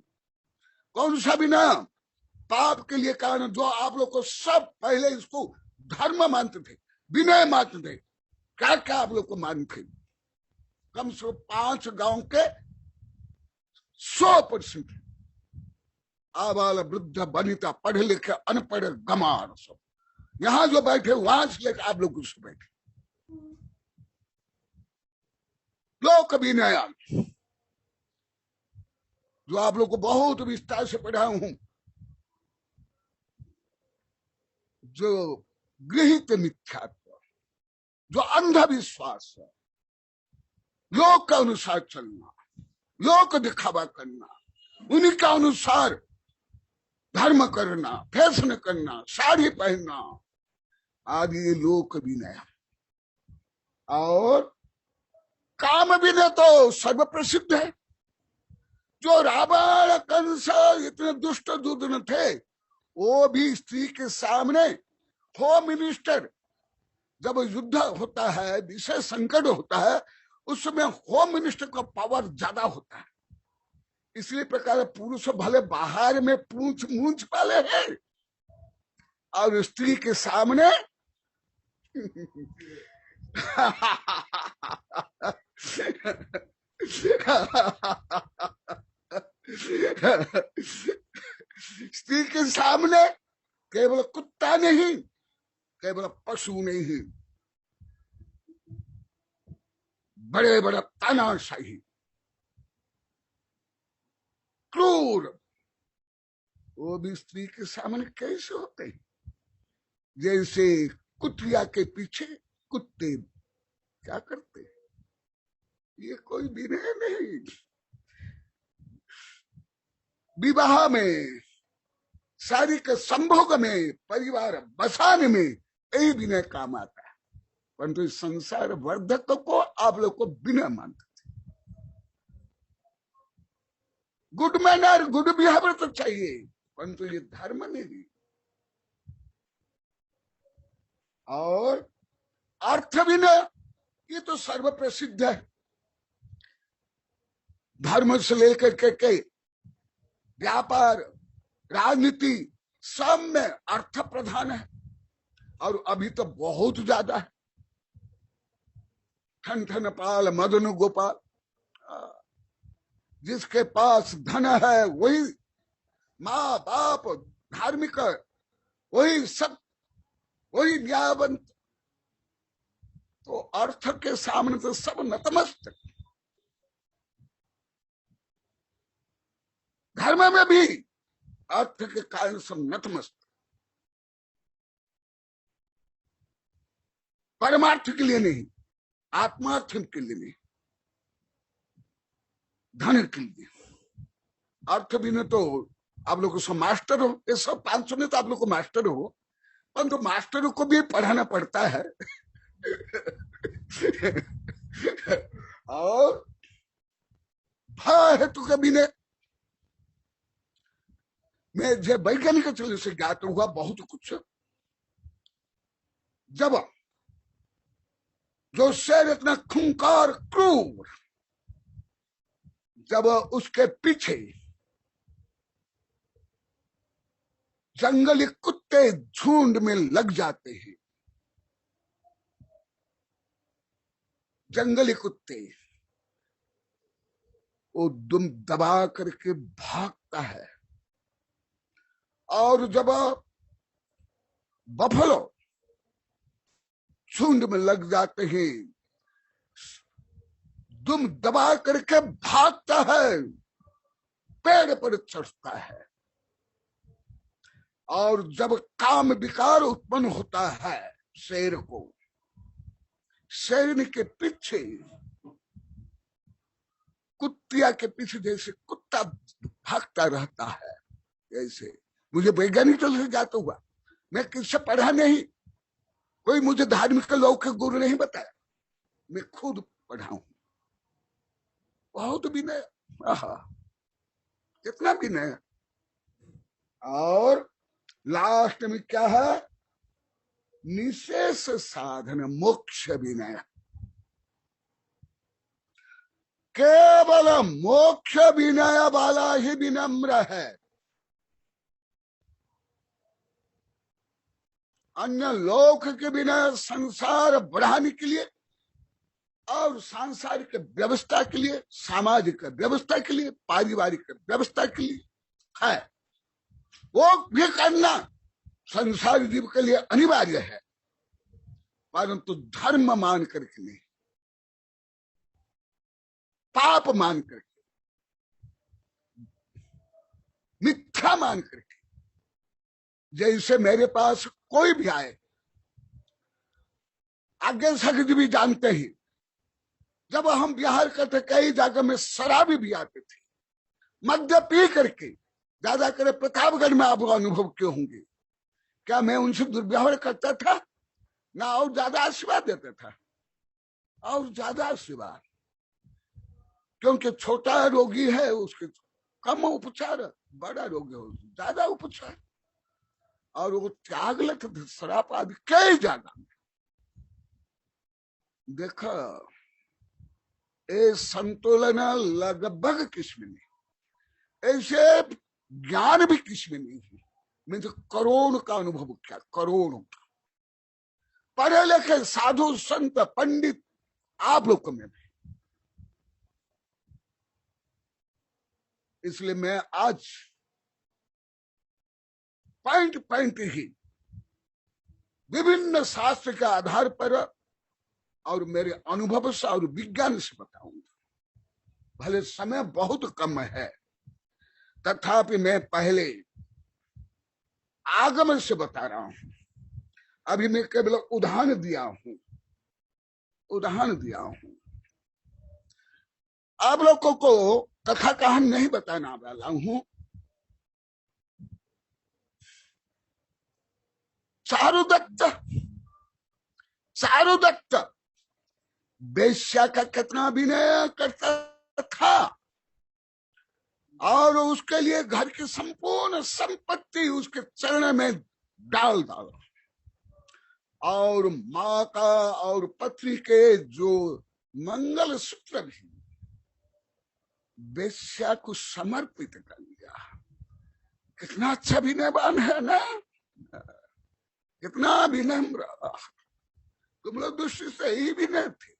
कौन सा भी ना पाप के लिए कारण, जो आप लोग को सब पहले इसको धर्म मानते थे, विनय मानते थे, क्या क्या आप लोग को मानते थे। कम से कम 5 गांव के 100% आबाल वृद्ध वनिता, पढ़े लिखे अनपढ़ गमार सब यहां जो बैठे, वहां से लेकर आप लोग उससे बैठे। लोक विनय जो आप लोग को बहुत विस्तार से पढ़ा हूं, जो गृहित मिथ्यात्व, जो अंधविश्वास है, लोक के अनुसार चलना, लोक दिखावा करना, उन्हीं के अनुसार धर्म करना, फैशन करना, साड़ी पहनना आदि, ये लोक विनय। और काम विनय तो सर्व प्रसिद्ध है। जो रावण कंस इतने दुष्ट दुर्जन थे, वो भी स्त्री के सामने, होम मिनिस्टर जब युद्ध होता है, विशेष संकट होता है, उस समय होम मिनिस्टर का पावर ज्यादा होता है। इसलिए प्रकार पुरुष भले बाहर में पूंछ मूंछ वाले हैं, और स्त्री के सामने स्त्री के सामने केवल कुत्ता नहीं, केवल पशु नहीं, बड़े बड़े तानाशाही क्रूर, वो भी स्त्री के सामने कैसे होते हैं। जैसे कुतिया के पीछे कुत्ते क्या करते हैं, ये कोई विनय नहीं। विवाह में, शारीरिक संभोग में, परिवार बसाने में यही विनय काम आता है। परंतु इस संसार वर्धक को आप लोग को विनय मानते थे। गुड मैनर, गुड बिहेवियर तो चाहिए, परंतु ये धर्म नहीं। और अर्थ विनय, ये तो सर्व प्रसिद्ध है। धर्म से लेकर के व्यापार, राजनीति, सब में अर्थ प्रधान है। और अभी तो बहुत ज्यादा है। ठन ठन पाल मदन गोपाल, जिसके पास धन है वही माँ बाप धार्मिक, वही सब, वही न्यायवंत। तो अर्थ के सामने तो सब नतमस्तक। धर्म में भी अर्थ के कारण सब नतमस्तक। परमार्थ के लिए नहीं, आत्मार्थ के लिए नहीं, धन के लिए। अर्थ भी न तो आप लोग को मास्टर हो, ये सब 500 में तो आप लोग को मास्टर हो, परंतु मास्टरों को भी पढ़ाना पड़ता है। और भय है तो कभी ने, मैं जब वैज्ञानिक चल से ज्ञात हुआ बहुत कुछ। जब जो शेर इतना खूंखार क्रूर, जब उसके पीछे जंगली कुत्ते झुंड में लग जाते हैं, जंगली कुत्ते, वो दुम दबा करके भागता है। और जब बफलो झुंड में लग जाते हैं, दुम दबा करके भागता है, पेड़ पर चढ़ता है। और जब काम विकार उत्पन्न होता है शेर को, शेर के पीछे, कुत्तिया के पीछे जैसे कुत्ता भागता रहता है, ऐसे मुझे वैज्ञानिक तरह से ज्ञात हुआ। मैं किससे पढ़ा नहीं, कोई मुझे धार्मिक लोग के गुरु नहीं बताया, मैं खुद पढ़ा हूं। बहुत विनय, कितना विनय। और लास्ट में क्या है, निशेष साधन मोक्ष विनय। केवल मोक्ष विनय वाला ही विनम्र है, अन्य लोक के विनय संसार बढ़ाने के लिए और सांसारिक व्यवस्था के लिए, सामाजिक व्यवस्था के लिए, पारिवारिक व्यवस्था के लिए है, वो भी करना संसारी जीव के लिए अनिवार्य है, परंतु धर्म मान करके नहीं, पाप मान करके, मिथ्या मान करके। जैसे मेरे पास कोई भी आए, आगे सखी भी जानते ही, जब हम बिहार करते कई जगह में शराबी भी आते थे, मद्य पी करके, ज्यादा करे प्रतापगढ़ में आप अनुभव क्यों होंगे, क्या मैं उनसे दुर्व्यवहार करता था ना, और ज्यादा आशीर्वाद देता था, और ज्यादा आशीर्वाद, क्योंकि छोटा रोगी है उसके कम उपचार, बड़ा रोगी हो ज्यादा उपचार। और वो त्याग लेते थे शराब आदि कई जगह में। देखो ये संतुलन लगभग किसमें नहीं, ऐसे ज्ञान भी किसमें नहीं है। मैं तो करोड़ का अनुभव किया, करोड़ों का, पढ़े लिखे साधु संत पंडित आप लोग में भी। इसलिए मैं आज पॉइंट पॉइंट ही विभिन्न शास्त्र के आधार पर और मेरे अनुभव से और विज्ञान से बताऊंगा। भले समय बहुत कम है, तथापि मैं पहले आगम से बता रहा हूं। अभी मैं केवल उदाहरण दिया हूं, उदाहरण दिया हूं। आप लोगों को कथा कहानी नहीं बताना वाला हूं। चारुदत्त वेश्या का कितना विनय करता था, और उसके लिए घर की संपूर्ण संपत्ति उसके चरण में डाल डाला, और माँ का और पत्नी के जो मंगल सूत्र भी वेश्या को समर्पित कर दिया। कितना अच्छा विनयवान है ना, कितना विनम्र। तुम लोग दृष्टि से यही विनय थे,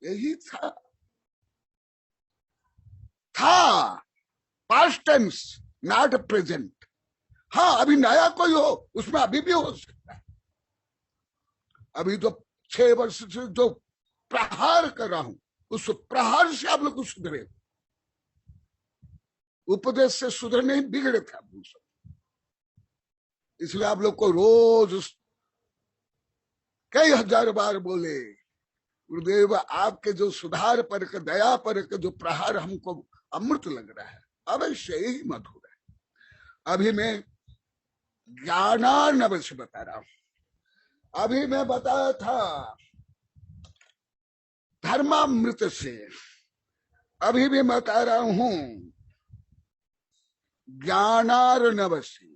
यही था पास्ट टेंस, नॉट प्रेजेंट। हाँ, अभी नया कोई हो उसमें अभी भी हो सकता है। अभी तो 6 वर्ष से जो प्रहार कर रहा हूं, उस प्रहार से आप लोग सुधरे, उपदेश से सुधरे नहीं, बिगड़े थे आप लोग। इसलिए आप लोग को रोज कई हजार बार बोले, गुरुदेव आपके जो सुधार पर के, दया पर के जो प्रहार हमको अमृत लग रहा है, अवश्य ही मधुर है। अभी मैं ज्ञानार्णव से बता रहा हूं। अभी मैं बताया था धर्मामृत से, अभी भी मैं बता रहा हूं ज्ञानार्णव से।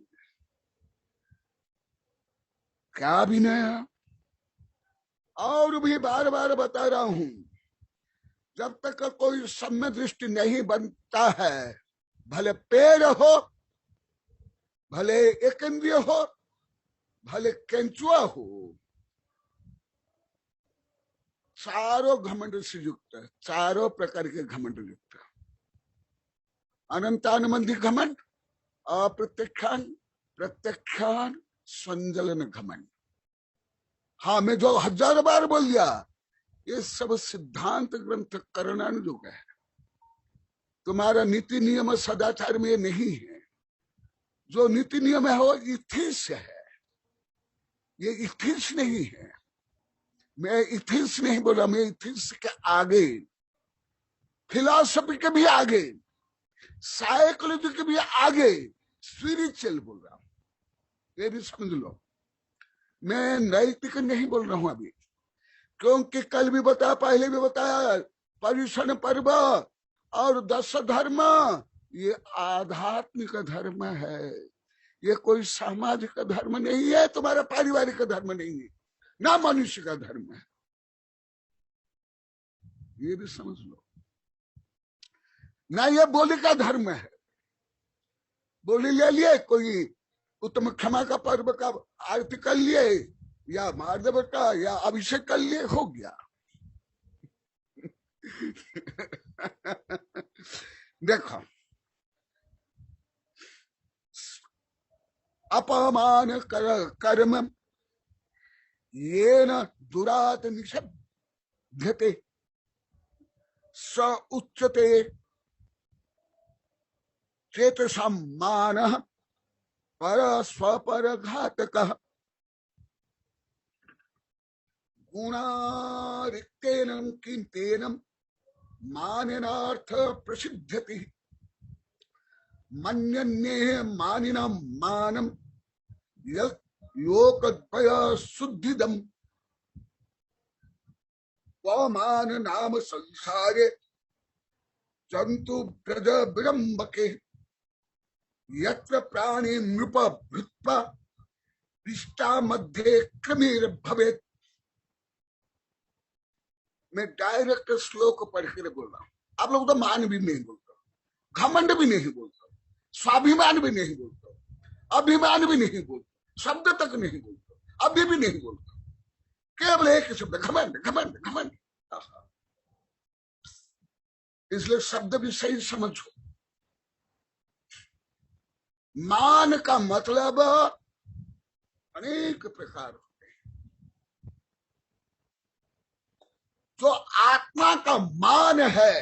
क्या भी नया, और भी बार बार बता रहा हूं, जब तक कोई सम्य दृष्टि नहीं बनता है, भले पेड़ हो, भले एक इंद्रिय हो, भले केंचुआ हो, चारों घमंड से युक्त है, चारों प्रकार के घमंड युक्त है। अनंतानुबंधी घमंड, अप्रत्यक्षान, प्रत्यक्षान, संजलन घमंड। हाँ, मैं जो 1000 बार बोल दिया, ये सब सिद्धांत ग्रंथ करणानुयोग है। तुम्हारा नीति नियम सदाचार में नहीं है। जो नीति नियम है वो इथिक्स है, ये इथिक्स नहीं है। मैं इथिक्स नहीं बोला, मैं इथिक्स के आगे, फिलॉसफी के भी आगे, साइकोलॉजी के भी आगे स्पिरिचुअल बोल रहा हूं, ये भी समझ लो। मैं नैतिक नहीं बोल रहा हूं अभी, क्योंकि कल भी बताया, पहले भी बताया, पर्युषण पर्व और 10 धर्म ये आध्यात्मिक धर्म है, ये कोई सामाजिक धर्म नहीं है, तुम्हारा पारिवारिक धर्म नहीं है, ना मनुष्य का धर्म है, ये भी समझ लो। ना ये बोली का धर्म है, बोली ले लिए, कोई उत्तम क्षमा का पर्व का आरती कर लिए, या महादेव का, या अभिषेक कर लिए, हो गया। देखो, अपमान कर्म येन दुरात निषेध्यते स उच्यते चेतसा मानः पर स्वपर घातकः गुणारिक्तेन किंतेन मानेनार्थ प्रसिद्ध्यति मन्यन्ये मानिना मानम लोकद्वय शुद्धिदम वमान नाम संसारे जंतु ब्रज विडम्बके यत्र प्राणी नृप भृत्वा विष्टा मध्ये क्रमीर भवेत्। मैं डायरेक्ट श्लोक पढ़ कर बोल रहा हूं। आप लोग तो मान भी नहीं बोलते, घमंड भी नहीं बोलते, स्वाभिमान भी नहीं बोलते, अभिमान भी नहीं बोलते, शब्द तक नहीं बोलते, अभी भी नहीं बोलते, केवल एक शब्द घमंड घमंड घमंड। इसलिए शब्द भी सही समझो। मान का मतलब अनेक प्रकार होते हैं। जो आत्मा का मान है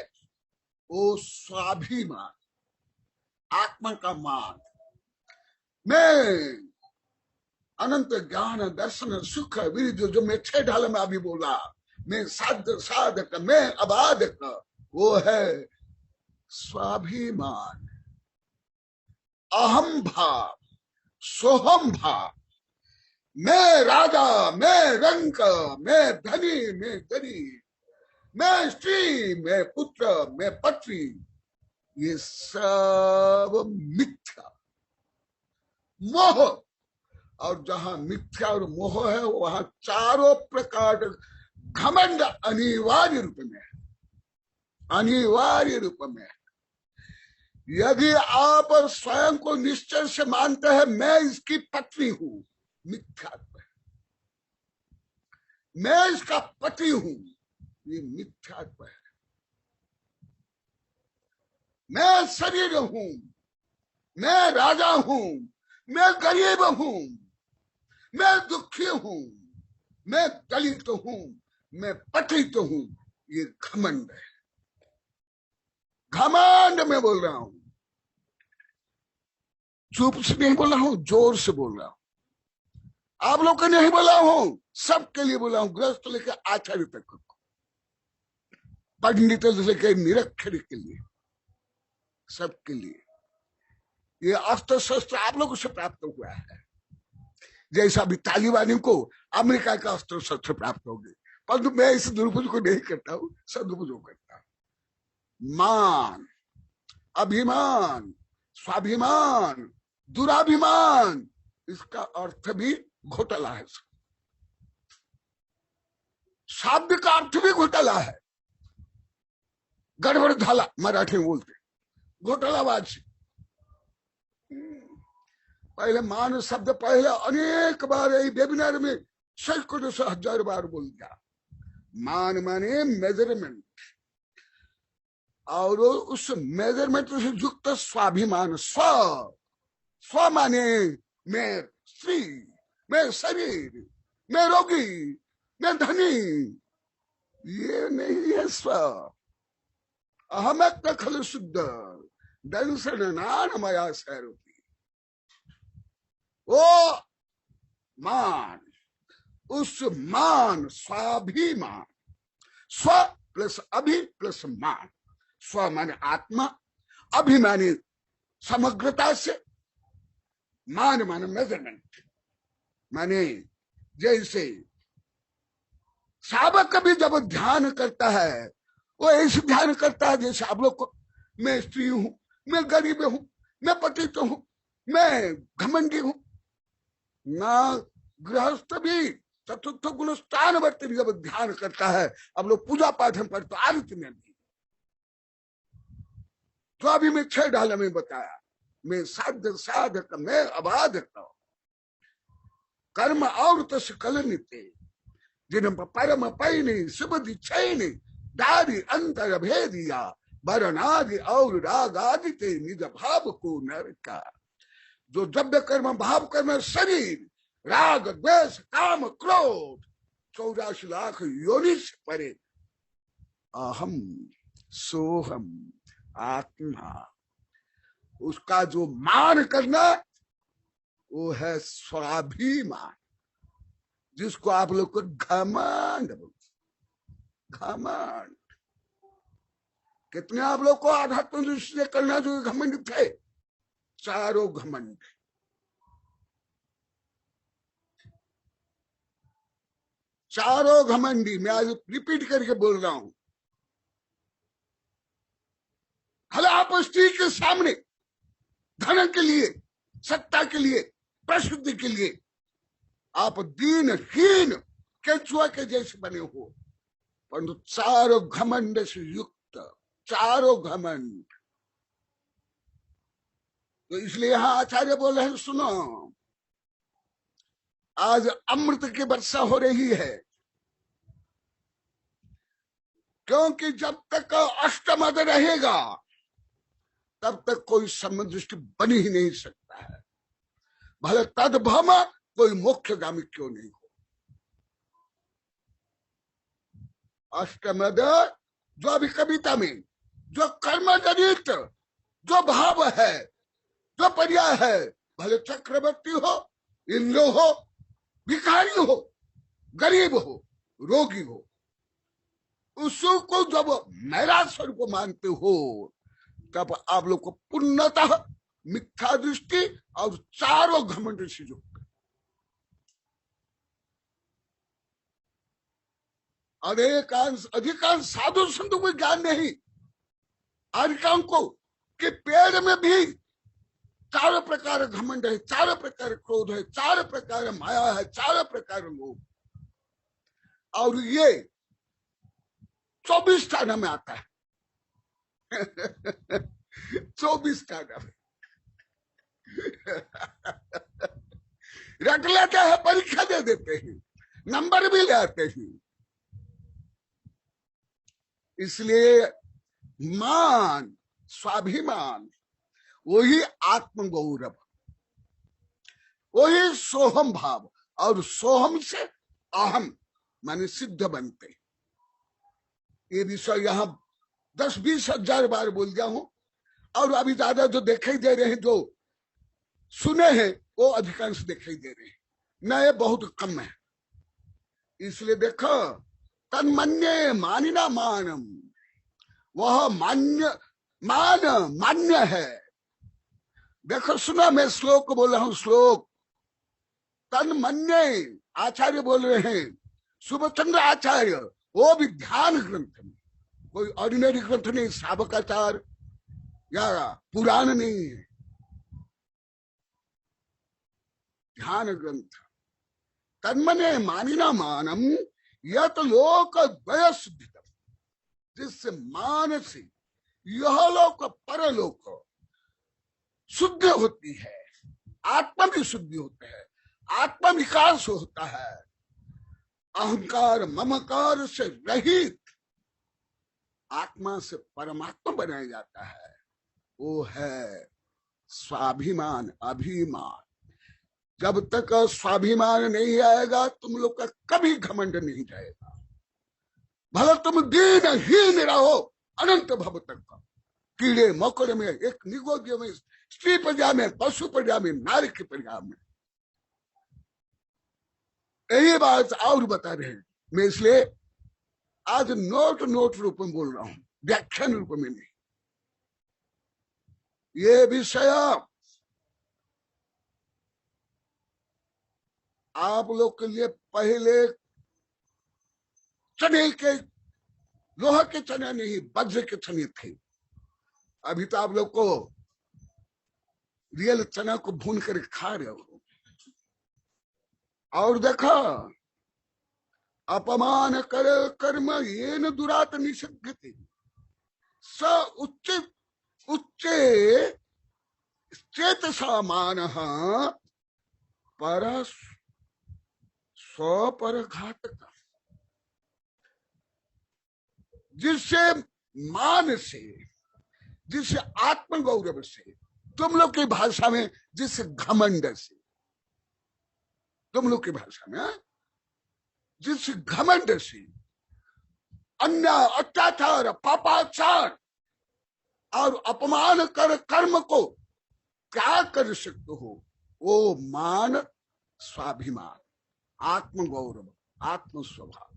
वो स्वाभिमान, आत्मा का मान। मैं अनंत ज्ञान दर्शन सुख वीर्य, जो मैं 6 ढाल में अभी बोला, मैं साध साधक, मैं अबाधक, वो है स्वाभिमान, अहम भाव, सोहम भाव। मैं राजा, मैं रंक, मैं धनी, मैं गरीब, मैं स्त्री, मैं पुत्र, मैं पत्नी, ये सब मिथ्या मोह। और जहां मिथ्या और मोह है, वहां चारों प्रकार घमंड अनिवार्य रूप में है, अनिवार्य रूप में है। यदि आप स्वयं को निश्चय से मानते हैं मैं इसकी पत्नी हूं, मिथ्यात्व है। मैं इसका पति हूं, ये मिथ्यात्व है। मैं शरीर हूं, मैं राजा हूं, मैं गरीब हूं, मैं दुखी हूं, मैं दलित हूं, मैं पतित हूं, ये घमंड है। घमंड में बोल रहा हूं, चुप से नहीं बोल रहा हूं, जोर से बोल रहा हूं। आप लोग को नहीं बोला हूं, सबके लिए बोला हूं, गृहस्थ लेकर आचार्य तक, पंडित से लेकर निरक्षर के लिए, सबके लिए। ये अस्त्र शस्त्र आप लोगों से प्राप्त हुआ है। जैसा भी तालिबानी को अमेरिका का अस्त्र शस्त्र प्राप्त होगी, परंतु मैं इस दुरुपयोग को नहीं करता हूं, सदुपयोग करता हूं। मान, अभिमान, स्वाभिमान, दुराभिमान, इसका अर्थ भी घोटाला है। शब्द का अर्थ भी घोटाला है, गड़बड़ झाला मराठी में बोलते, घोटालाबाज। पहले मान शब्द पहले अनेक बार यही वेबिनार में सैकड़ों से हजार बार बोल दिया। मान माने मेजरमेंट, और उस मेजरमेंट से युक्त स्वाभिमान। स्व माने मैं स्त्री, मैं शरीर, मैं रोगी, मैं धनी, ये नहीं है स्व। अहमत खल शुद्ध दंसन नान मया सैरूपी। वो मान, उस मान, स्वाभिमान, स्व प्लस अभि प्लस मान। स्व माने आत्मा, अभिमानी समग्रता से, मान माने मेजरमेंट। माने जैसे सावक भी जब ध्यान करता है वो ऐसे ध्यान करता है जैसे आप लोग को, मैं स्त्री हूं, मैं गरीब हूं, मैं पतित हूं, मैं घमंडी हूं। ना गृहस्थ भी चतुर्थ गुण स्थान वर्ती जब ध्यान करता है, अब लोग पूजा पाठ में पढ़ते आरती में भी, तो अभी मैं 6 ढाला में बताया, मैं साध्य साधक मैं अबाधक कर्म और तस कल निते जिन परम पैनी सुबधि छैनी दारी अंतर भेदिया बरनादि और राग आदि ते निज भाव को नरका। जो द्रव्य कर्म भाव कर्म शरीर, राग द्वेष काम क्रोध 84 लाख योनि से परे अहम सोहम आत्मा, उसका जो मान करना वो है स्वाभिमान, जिसको आप लोग को घमंड बोलते। घमंड कितने आप लोग को आध्यात्म दृष्टि से करना जो घमंड थे, चारों घमंड। चारों घमंडी, मैं आज रिपीट करके बोल रहा हूं। हल आप स्त्री के सामने धन के लिए, सत्ता के लिए, प्रसिद्धि के लिए आप दीनहीन केचुआ के जैसे बने हो, परंतु चारों घमंड से युक्त, चारों घमंड। तो इसलिए यहां आचार्य बोल रहे हैं, सुनो आज अमृत की वर्षा हो रही है, क्योंकि जब तक अष्टमद रहेगा तब तक कोई समदृष्टि बन ही नहीं सकता है, भले तद्भम कोई मोक्षगामी क्यों नहीं हो। अष्टमद जो अभी कविता में जो कर्म जनित जो भाव है, जो पर्याय है, भले चक्रवर्ती हो, इंद्र हो, भिखारी हो, गरीब हो, रोगी हो, उसको जब मेरा स्वरूप मानते हो तब आप लोग को पूर्णतः मिथ्या दृष्टि और चारों घमंड से युक्त। अधिकांश साधु संतों को ज्ञान नहीं, अधिकांश को कि पेड़ में भी चारों प्रकार घमंड है, चारों प्रकार क्रोध है, चारों प्रकार माया है, चारों प्रकार लोभ, और ये 24 स्थान में आता है। 24 स्थान में रट लेते हैं, परीक्षा दे देते हैं, नंबर भी ले आते हैं। इसलिए मान, स्वाभिमान, वही आत्मगौरव, वही सोहम भाव, और सोहम से अहम माने सिद्ध बनते। ये विषय यहाँ 10-20 हजार बार बोल गया हूं, और अभी ज्यादा जो दिखाई दे रहे हैं, जो सुने हैं वो अधिकांश दिखाई दे रहे हैं, नए बहुत कम है। इसलिए देखो, तन्मन्ये मानिना मानम, वह मान्य है। देखो सुना, मैं श्लोक बोल रहा हूं, श्लोक तन्मन्ये आचार्य बोल रहे हैं, सुभचंद्र आचार्य, वो भी ध्यान ग्रंथ में, कोई ऑर्डिनरी ग्रंथ नहीं, साबकाचार या पुराण नहीं है, ध्यान ग्रंथ। तन्मने मानिना मानम यत लोक द्वय सिद्धितम, जिससे मान से यह लोक परलोक शुद्ध होती है, आत्मा भी शुद्धि होता है, आत्मा विकास होता है, अहंकार ममकार से रहित आत्मा से परमात्मा बनाया जाता है। वो है स्वाभिमान, अभिमान। जब तक स्वाभिमान नहीं आएगा तुम लोग का कभी घमंड नहीं जाएगा। भले तुम दीनहीन रहो अनंत भव तक, कीड़े मकोड़े में, एक निगोद्य में, स्त्री प्रजा में, पशु प्रजा में, नारी की प्रजा में। यही बात और बता रहे हैं। मैं इसलिए आज नोट रूप में बोल रहा हूं, व्याख्यान रूप में नहीं। ये विषय आप लोग के लिए पहले चने के, लोहा के चने नहीं, वज्र के चने थे। अभी तो आप लोग को रियल चना को भून कर खा रहे हो। और देखा, अपमान कर कर्म ये न दुरात निषिद्धते स उच्च उच्चे चेतसा मानः पर स्वपर घातक। जिससे मान से, जिससे आत्मगौरव से, तुम लोग की भाषा में जिस घमंड से, तुम लोग की भाषा में जिस घमंड से, अन्याय अत्याचार पापाचार और अपमान कर कर्म को क्या कर सकते हो, वो मान स्वाभिमान, आत्मगौरव, आत्म स्वभाव।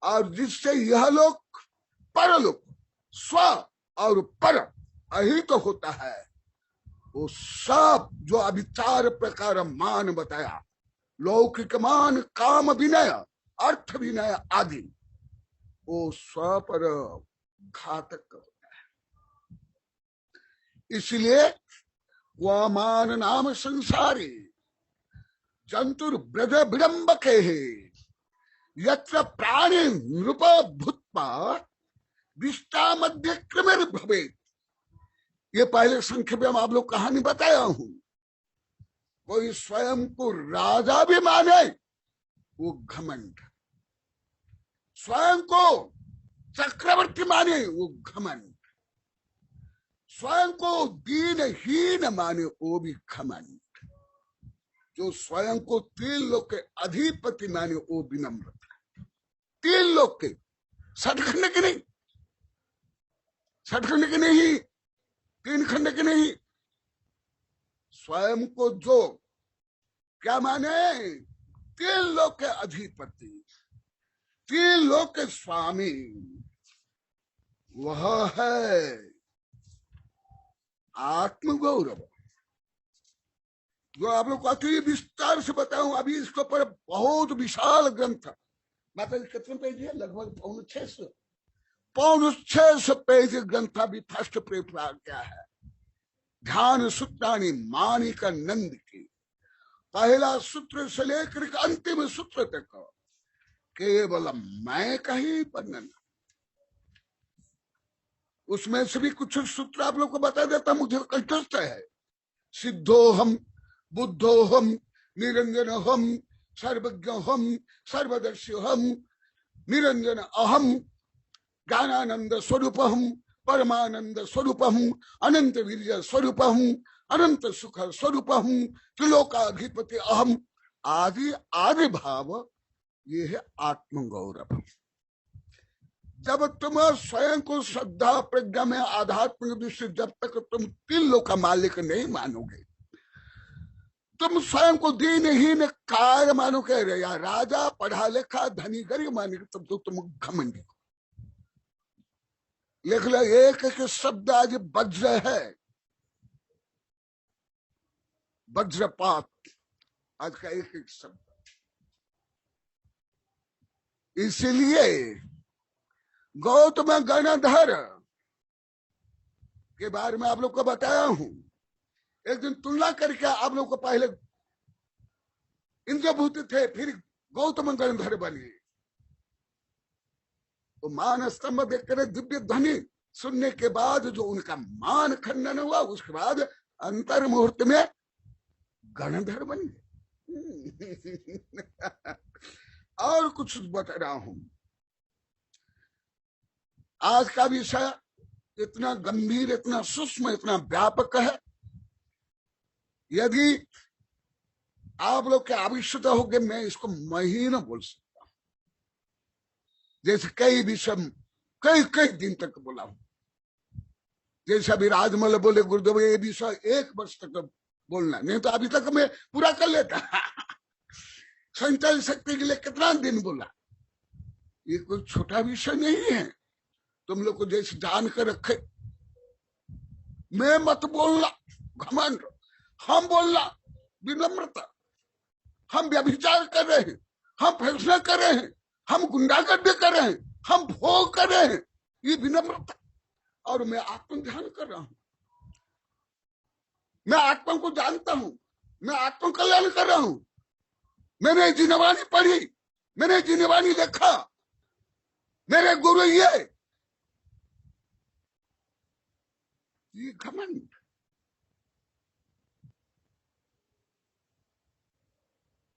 और जिससे यह लोक परलोक, स्व और पर अहित तो होता है, वो सब जो अभी 4 प्रकार मान बताया, लौकिक मान, काम विनय, अर्थ विनय आदि, वो स्व पर घातक होता है। इसलिए वह मान नाम संसारी जंतुर ब्रज विडंबके है, यत्र प्राणी नृप भूत्वा विष्टा मध्य क्रमेर भवेत्। ये पहले संक्षेप में आप लोग कहानी बताया हूं। कोई स्वयं को राजा भी माने वो घमंड, स्वयं को चक्रवर्ती माने वो घमंड, स्वयं को दीनहीन माने वो भी घमंड, जो स्वयं को 3 लोक के अधिपति माने वो विनम्रता। 3 लोक के, सठखंड के नहीं, सठखंड के नहीं, 3 खंड के नहीं, स्वयं को जो क्या माने, 3 लोक के अधिपति, 3 लोक के स्वामी, वह है आत्मगौरव। जो आप लोग को अति विस्तार से बताऊं, अभी इसके ऊपर बहुत विशाल ग्रंथ, माता जी कितने पेज है, लगभग 650 पेज ग्रंथ अभी फर्स्ट प्रेफर क्या है, ध्यान सूत्राणी मानिक नंद की, पहला सूत्र से लेकर अंतिम सूत्र तक केवल मैं का ही वर्णन। उसमें से भी कुछ सूत्र आप लोग को बता देता, मुझे कंठस्थ है। सिद्धोहम, बुद्धोहम, निरंजनोहम, सर्वज्ञोहम, सर्वदर्शियोहम, निरंजन अहम, ज्ञानानंद स्वरूपहम, परमानंद स्वरूपहम, अनंत वीर्य स्वरूपहम, अनंत सुख स्वरूपहम, त्रिलोकाधिपति अहम आदि आदि भाव, ये है आत्मगौरव। जब तुम स्वयं को श्रद्धा प्रज्ञा में आध्यात्मिक दृष्टि, जब तक तुम 3 लोक का मालिक नहीं मानोगे, तुम स्वयं को दीनहीन कार्य मानोगे, या राजा पढ़ा लिखा धनी गरीब मानोगे, तब तो तुम घमंडी हो। लिख लो, एक एक शब्द आज वज्र है, वज्रपात आज का एक एक शब्द। इसलिए गौतम गणधर के बारे में आप लोग को बताया हूं। एक दिन तुलना करके आप लोग को पहले इंद्रभूत थे, फिर गौतम गणधर बने। तो मान स्तंभ देखकर दिव्य ध्वनि सुनने के बाद जो उनका मान खंडन हुआ, उसके बाद अंतर मुहूर्त में गणधर बन गए। और कुछ बता रहा हूं। आज का विषय इतना गंभीर, इतना सूक्ष्म, इतना व्यापक है। यदि आप लोग के आवश्यकता होगी, मैं इसको महीनों बोल सकता हूं। जैसे कई विषय कई दिन तक बोला हूं। जैसे अभी राजमल बोले गुरुदेव ये विषय 1 वर्ष तक बोलना, नहीं तो अभी तक मैं पूरा कर लेता। संचार शक्ति के लिए कितना दिन बोला। ये कोई छोटा विषय नहीं है। तुम लोग को जैसे जान कर रखे, मैं मत बोलना घमंड, हम बोलना विनम्रता। हम व्यभिचार कर रहे हैं, हम फैसला कर रहे हैं, हम गुंडागर्दी कर रहे हैं, हम भोग कर रहे हैं, ये विनम्रता। और मैं आत्म ध्यान कर रहा हूं, मैं आत्मा को जानता हूं, मैं आत्म कल्याण कर रहा हूं। मैंने जीनवाणी पढ़ी, मैंने जीनवाणी देखा, मेरे गुरु ये घमंड।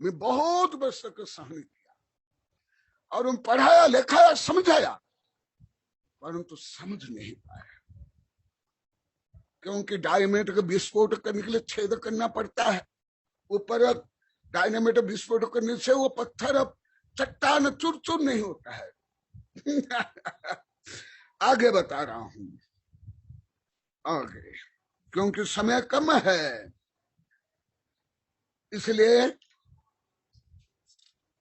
मैं बहुत वर्ष तक सहन किया और उन पढ़ाया, लिखाया, समझाया, परंतु समझ नहीं पाया। क्योंकि डायनामाइट का विस्फोट करने के लिए छेद करना पड़ता है। ऊपर डायनामाइट विस्फोट करने से वो पत्थर चट्टान चूर चूर नहीं होता है। आगे बता रहा हूं, आगे, क्योंकि समय कम है, इसलिए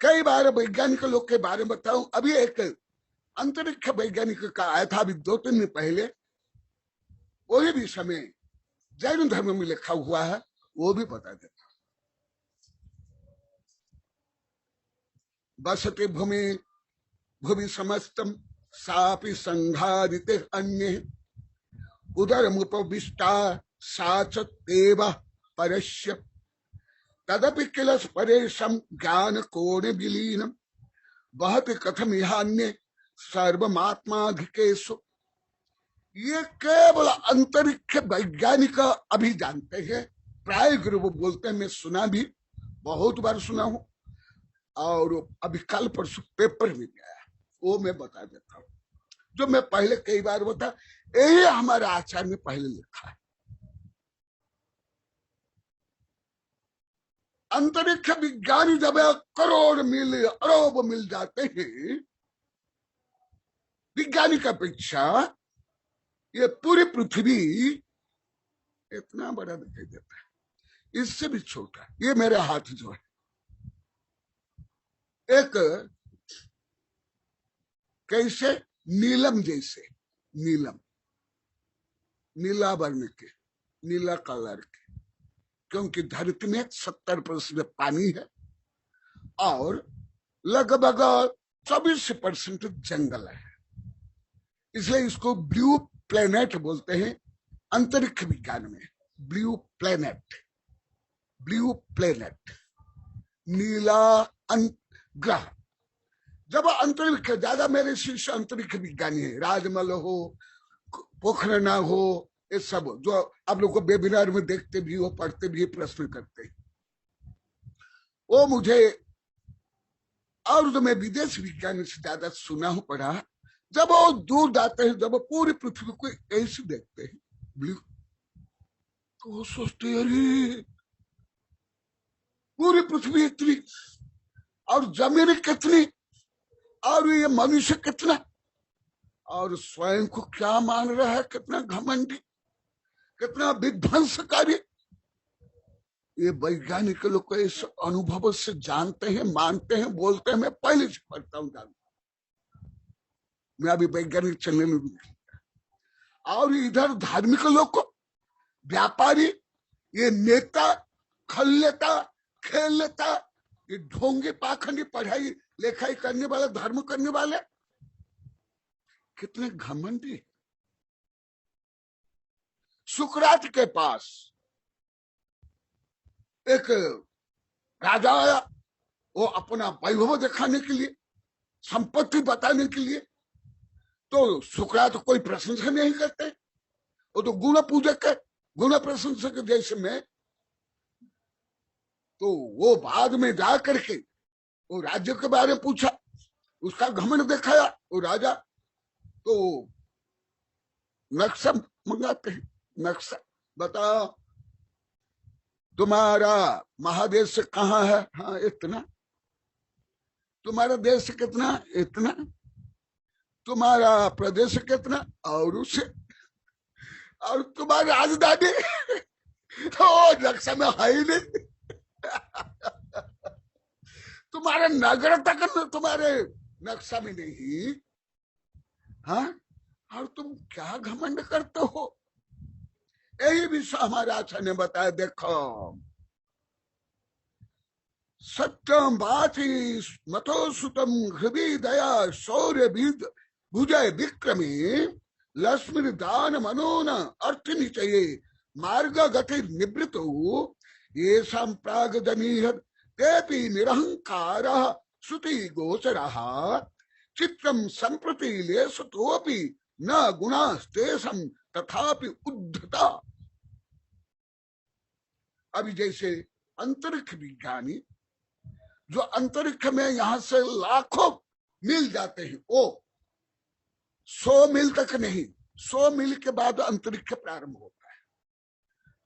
कई बार वैज्ञानिक लोग के बारे में बताऊं। अभी एक अंतरिक्ष वैज्ञानिक का आया था, अभी 2-3 दिन पहले, वही भी समय जैन धर्म में लिखा हुआ है, वो भी बता देता। बसते भूमि भूमि समस्तम सापि संघादिते अन्य उदरमुपविष्टा साचतेव परस्य तदपि किल परेशम ज्ञान कोण विलीनम बहत कथम इहान्य सर्वमात्माधिकेषु। ये केवल अंतरिक्ष वैज्ञानिक अभी जानते हैं, प्राय गुरु बोलते हैं। मैं सुना भी, बहुत बार सुना हूं, और अभी कल परसों पेपर में गया, वो मैं बता देता हूं। जो मैं पहले कई बार बता, यही हमारे आचार्य ने पहले लिखा है। अंतरिक्ष विज्ञानी जब करोड़ मील अरब मिल जाते हैं, विज्ञानी की अपेक्षा ये पूरी पृथ्वी इतना बड़ा दिखाई देता है, इससे भी छोटा। ये मेरे हाथ जो है, एक कैसे नीलम जैसे, नीलम, नीला वर्ण के, नीला कलर के, क्योंकि धरती में 70% पानी है और लगभग 24% जंगल है। इसलिए इसको ब्लू प्लेनेट बोलते हैं अंतरिक्ष विज्ञान में। ब्लू प्लेनेट, ब्लू प्लेनेट, नीला ग्रह। जब अंतरिक्ष, ज्यादा मेरे शिष्य अंतरिक्ष विज्ञानी है, राजमल हो, पोखरण हो, ये सब जो आप लोग को वेबिनार में देखते भी हो, पढ़ते भी, प्रश्न करते, वो मुझे, और जो मैं विदेश विज्ञान से ज्यादा सुना हूं, पढ़ा। जब वो दूर जाते हैं, जब वो पूरी पृथ्वी को ऐसे देखते हैं ब्लू, तो वो सोचते हैं अरे पूरी पृथ्वी इतनी, और जमीन कितनी, और ये मनुष्य कितना, और स्वयं को क्या मान रहा है, कितना घमंडी, कितना विध्वंसकारी। ये वैज्ञानिक लोग को इस अनुभव से जानते हैं, मानते हैं, बोलते हैं। मैं पहले से पढ़ता हूँ, जानता हूं। मैं अभी वैज्ञानिक चैनल में भी, और इधर धार्मिक लोग को, व्यापारी, ये नेता, खल लेता, खेल लेता, ये ढोंगे पाखंडी पढ़ाई लेखाई करने वाले, धर्म करने वाले कितने घमंडी। सुकरात के पास एक राजा आया, वो अपना वैभव दिखाने के लिए, संपत्ति बताने के लिए। तो सुकरात कोई प्रशंसा नहीं करते, वो तो गुण पूजक है, गुण प्रशंसक देश में। तो वो बाद में जा करके वो राज्य के बारे में पूछा, उसका घमंड दिखाया वो राजा। तो नक्शा मंगाते हैं, नक्शा बताओ तुम्हारा महादेश कहाँ है? हाँ इतना। तुम्हारा देश कितना? इतना। तुम्हारा प्रदेश कितना? और उसे। और तुम्हारी राजधानी नक्शा में है ही नहीं। तुम्हारे नगर तक तुम्हारे नक्शा में नहीं। हाँ, और तुम क्या घमंड करते हो? यही विषय हमारे आचार्य ने बताया। देखो, सत्यम बाथी मतो सुतम हृदय दया शौर्य भुजय विक्रमी लक्ष्मी दान मनोन अर्थ निचये मार्ग गति निवृत ये संप्राग जनीह तेपि निरहंकार श्रुति गोचरः चित्रम संप्रति लेशतोपि न गुणास्तेषम तथापि उद्धता। अभी जैसे अंतरिक्ष विज्ञानी जो अंतरिक्ष में यहां से लाखों मील जाते हैं, वो 100 मील तक नहीं, 100 मील के बाद अंतरिक्ष प्रारंभ होता है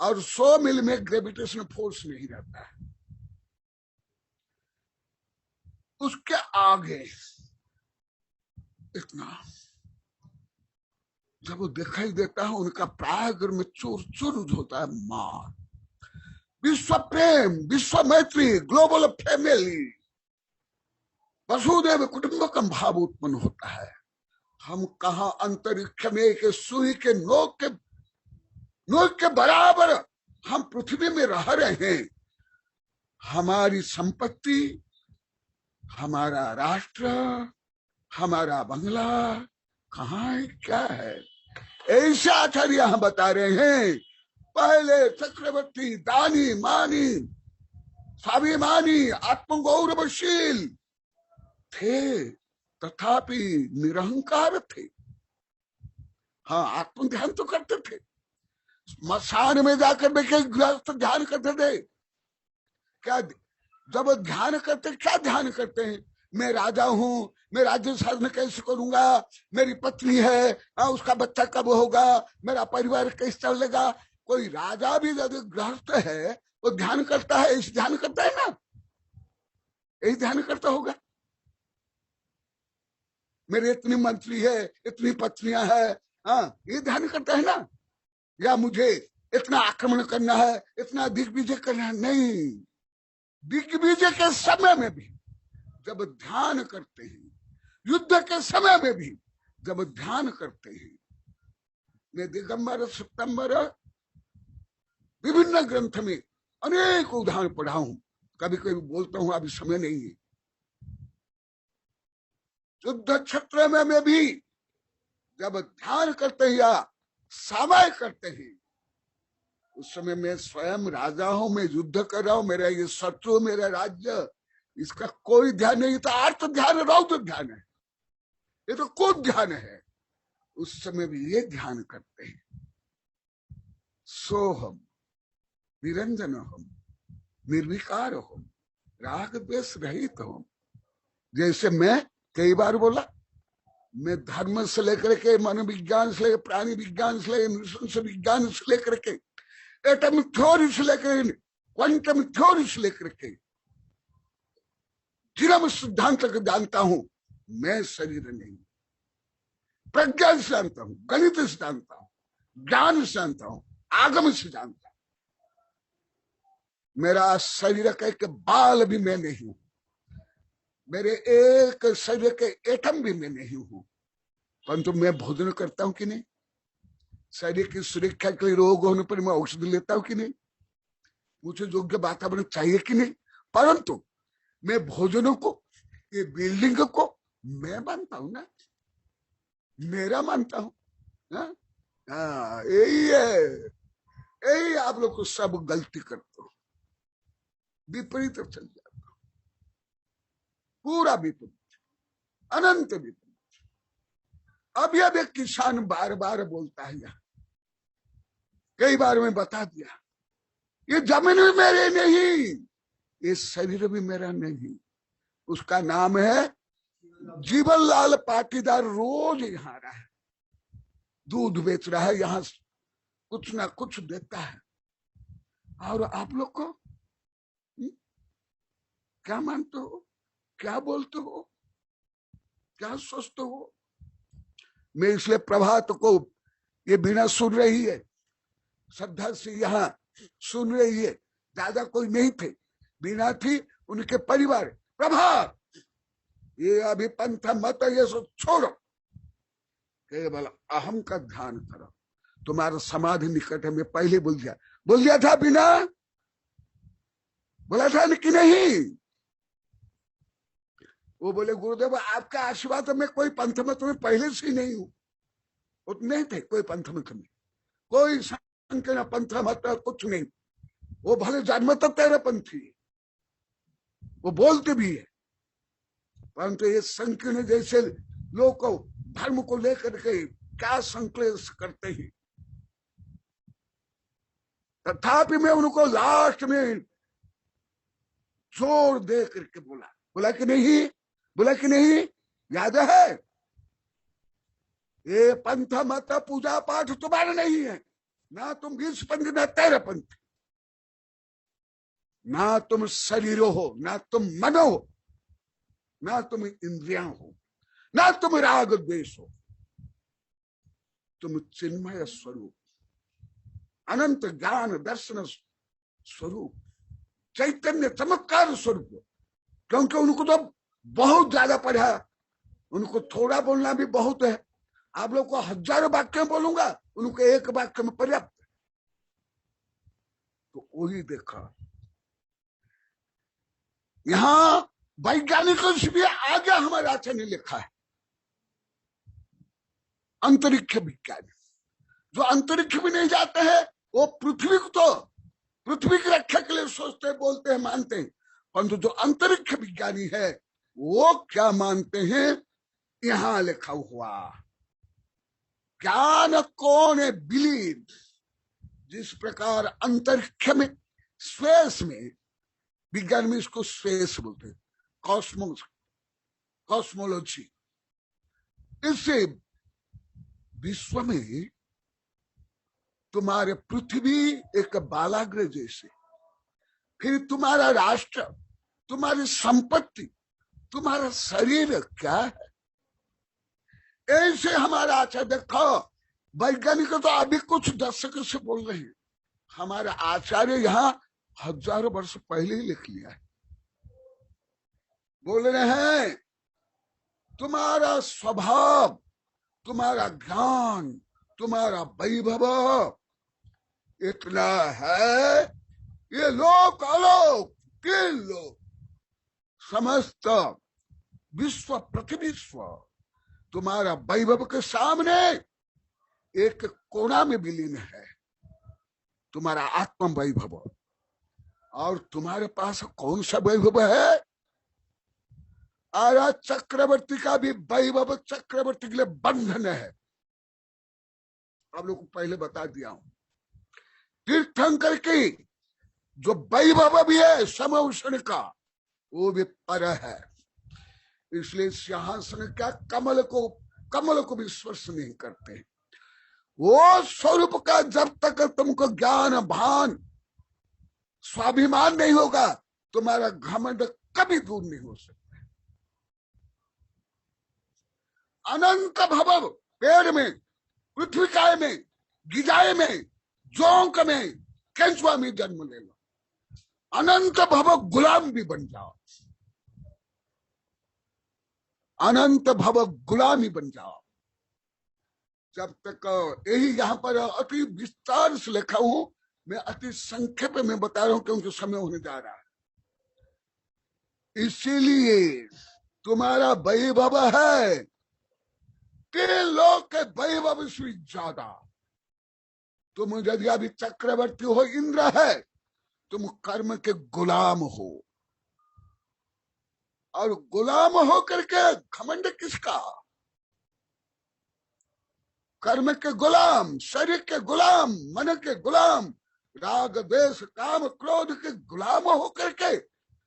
और 100 मील में ग्रेविटेशन फोर्स नहीं रहता है। उसके आगे इतना जब वो दिखाई देता है, उनका प्रायगर में चूर चूर होता है मार। विश्व प्रेम, विश्व मैत्री, ग्लोबल फैमिली, वसुदेव कुटुंबकम भाव उत्पन्न होता है। हम कहा अंतरिक्ष में एक सुई के नोक के बराबर हम पृथ्वी में रह रहे हैं। हमारी संपत्ति, हमारा राष्ट्र, हमारा बंगला कहाँ है, क्या है? ऐसे आचार्य यहां बता रहे हैं। पहले चक्रवर्ती, दानी, मानी, स्वाभिमानी, आत्मगौरवशील थे, तथापि निरहंकार थे। हाँ, आत्म ध्यान तो करते थे। मसान में जाकर देखे गृहस्थ ध्यान करते थे। क्या जब ध्यान करते, क्या ध्यान करते हैं? मैं राजा हूं, मैं राज्य शासन कैसे करूंगा, मेरी पत्नी है, उसका बच्चा कब होगा, मेरा परिवार कैसे चलेगा। कोई राजा भी यदि गृहस्थ है वो ध्यान करता है, इस ध्यान करता है ना, यही ध्यान करता होगा। मेरे इतनी मंत्री है, इतनी पत्नियां है, हाँ, ये ध्यान करता है ना। या मुझे इतना आक्रमण करना है, इतना दिग्विजय करना है, नहीं। दिग्विजय के समय में भी जब ध्यान करते हैं, युद्ध के समय में भी जब ध्यान करते हैं। मैं दिगंबर सितंबर विभिन्न ग्रंथ में अनेक उदाहरण पढ़ा हूं, कभी कभी बोलता हूं, अभी समय नहीं है। युद्ध क्षेत्र में भी जब ध्यान करते हैं या समय करते हैं, उस समय मैं स्वयं राजा हूं, मैं युद्ध कर रहा हूं, मेरा ये शत्रु, मेरा राज्य, इसका कोई ध्यान नहीं था। अर्थ ध्यान, रौद्र ध्यान है, ये तो कौन ध्यान है। उस समय भी ये ध्यान करते हैं। सोहम निरंजन हम, निर्विकार हम, राग द्वेष रहित हम। जैसे मैं कई बार बोला, मैं धर्म से लेकर के, मनोविज्ञान से लेकर, प्राणी विज्ञान से लेकर, नृशंस विज्ञान से लेकर के, एटम थ्योरी से लेकर, क्वांटम थ्योरी से लेकर के, धर्म सिद्धांत तक जानता हूं। मैं शरीर नहीं, प्रज्ञा से जानता हूं, गणित से जानता हूं, ज्ञान से जानता हूं, आगम से जानता हूं। मेरा शरीर का एक बाल भी मैं नहीं हूं, मेरे एक शरीर के एटम भी मैं नहीं हूं। परंतु मैं भोजन करता हूं कि नहीं, शरीर की सुरक्षा के लिए रोग होने पर मैं औषधि लेता हूं कि नहीं, मुझे योग्य वातावरण चाहिए कि नहीं। परंतु मैं भोजनों को ये बिल्डिंग को मैं मानता हूं ना, मेरा मानता हूं। यही है, यही आप लोग को सब गलती करते हो, विपरीत चल जाता हो, पूरा विपरीत, अनंत विपरीत। अब यह एक किसान बार बार बोलता है, यहाँ कई बार मैं बता दिया, ये जमीन भी मेरे नहीं, ये शरीर भी मेरा नहीं। उसका नाम है जीवन लाल पाटीदार। रोज यहाँ रहा है, दूध बेच रहा है, यहाँ कुछ ना कुछ देता है। और आप लोग को क्या मानते हो, क्या बोलते हो, क्या सोचते हो? मैं इसलिए प्रभात को ये बिना सुन रही है, श्रद्धा से यहाँ सुन रही है। ज्यादा कोई नहीं थे, बिना थी उनके परिवार। प्रभात ये अभी पंथ मत ये सब छोड़ो, केवल अहम का ध्यान करो। तुम्हारा समाधि निकट है। मैं पहले बोल दिया था, बिना बोला था कि नहीं? वो बोले गुरुदेव आपका आशीर्वाद में कोई पंथ मत में पहले से नहीं हूं। उतने थे कोई पंथ मत में, कोई संकीर्ण पंथ मत कुछ नहीं। वो भले जन्म तो तेरे पंथी, वो बोलते भी है, परंतु ये संकीर्ण जैसे लोग को धर्म को लेकर के क्या संक्लेश करते हैं। तथापि मैं उनको लास्ट में जोर दे करके बोला कि नहीं, बोला कि नहीं, याद है? ये पंथ मत पूजा पाठ तुम्हारा नहीं है, ना तुम 20 पंथ ना 13 पंथ, ना तुम शरीर हो, ना तुम मन हो, ना तुम इंद्रियां हो, ना तुम राग द्वेष हो। तुम चिन्मय स्वरूप, अनंत ज्ञान दर्शन स्वरूप, चैतन्य चमत्कार स्वरूप। क्योंकि उनको तो बहुत ज्यादा पढ़ा, उनको थोड़ा बोलना भी बहुत है। आप लोग को हजारों वाक्य बोलूंगा, उनको एक वाक्य में पर्याप्त है। तो वही देखा, यहां वैज्ञानिकों से भी आगे हमारे आचार्य ने लिखा है, अंतरिक्ष विज्ञान। जो अंतरिक्ष भी नहीं जाते हैं वो पृथ्वी को, तो पृथ्वी की रक्षा के लिए सोचते बोलते हैं, मानते हैं। परंतु जो अंतरिक्ष विज्ञानी है वो क्या मानते हैं? यहां लिखा हुआ, ज्ञान कौन है बिलीव। जिस प्रकार अंतरिक्ष में, स्पेस में, विज्ञान में इसको स्पेस बोलते हैं, कॉस्मोस, कॉस्मोलॉजी। इससे विश्व में तुम्हारे पृथ्वी एक बालाग्र जैसे, फिर तुम्हारा राष्ट्र, तुम्हारी संपत्ति, तुम्हारा शरीर क्या है, ऐसे हमारा आचार्य। देखो वैज्ञानिक तो अभी कुछ दशक से बोल रहे हैं, हमारा आचार्य यहाँ हजारों वर्ष पहले ही लिख लिया है। बोल रहे हैं तुम्हारा स्वभाव, तुम्हारा ज्ञान, तुम्हारा वैभव इतना है, ये लोक अलोक तीन लोक, समस्त विश्व पृथ्वीश्व तुम्हारा वैभव के सामने एक कोना में विलीन है, तुम्हारा आत्म वैभव। और तुम्हारे पास कौन सा वैभव है? आरा चक्रवर्ती का भी वैभव चक्रवर्ती के लिए बंधन है। आप लोग को पहले बता दिया हूं, तीर्थंकर की जो वैभव भी है समउषण का, वो भी पर है। इसलिए सिंहासन क्या कमल को भी स्पर्श नहीं करते। वो स्वरूप का जब तक तुमको ज्ञान भान स्वाभिमान नहीं होगा, तुम्हारा घमंड कभी दूर नहीं हो सकता। अनंत भव पेड़ में, पृथ्वी काय में, गिजाए में, जोंक में, केंचुआ में जन्म ले लो, अनंत भव गुलाम भी बन जाओ, अनंत भव गुलामी बन जाओ। जब तक यही यहां पर अति विस्तार से लिखा हूं, मैं अति संक्षेप में बता रहा हूं क्योंकि समय होने जा रहा है। इसीलिए तुम्हारा वैभव है 3 लोक के वैभव से ज्यादा। तुम यदि अभी चक्रवर्ती हो, इंद्र है, तुम कर्म के गुलाम हो, और गुलाम हो करके घमंड किसका? कर्म के गुलाम, शरीर के गुलाम, मन के गुलाम, राग द्वेष काम क्रोध के गुलाम हो करके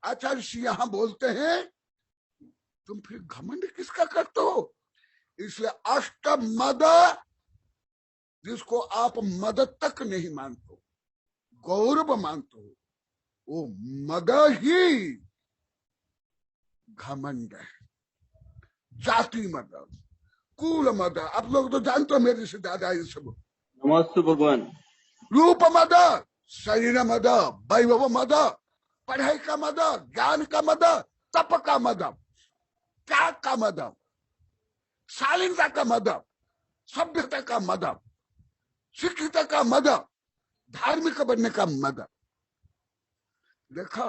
आचार्य श्री यहां बोलते हैं तुम फिर घमंड किसका करते हो? इसलिए अष्ट मद, जिसको आप मद तक नहीं मानते, गौरव मानते हो, वो मद ही घमंड है। जाति मद, कुल मद, आप लोग तो जानते हो मेरे से ज्यादा ये सब। नमस्ते भगवान। रूप मद, शरीर मद, वैभव मद, पढ़ाई का मद, ज्ञान का मद, तप का मद, त्याग का मद, शालीनता का मद, सभ्यता का मद, शिक्षित का मद, धार्मिक बनने का मद। देखा,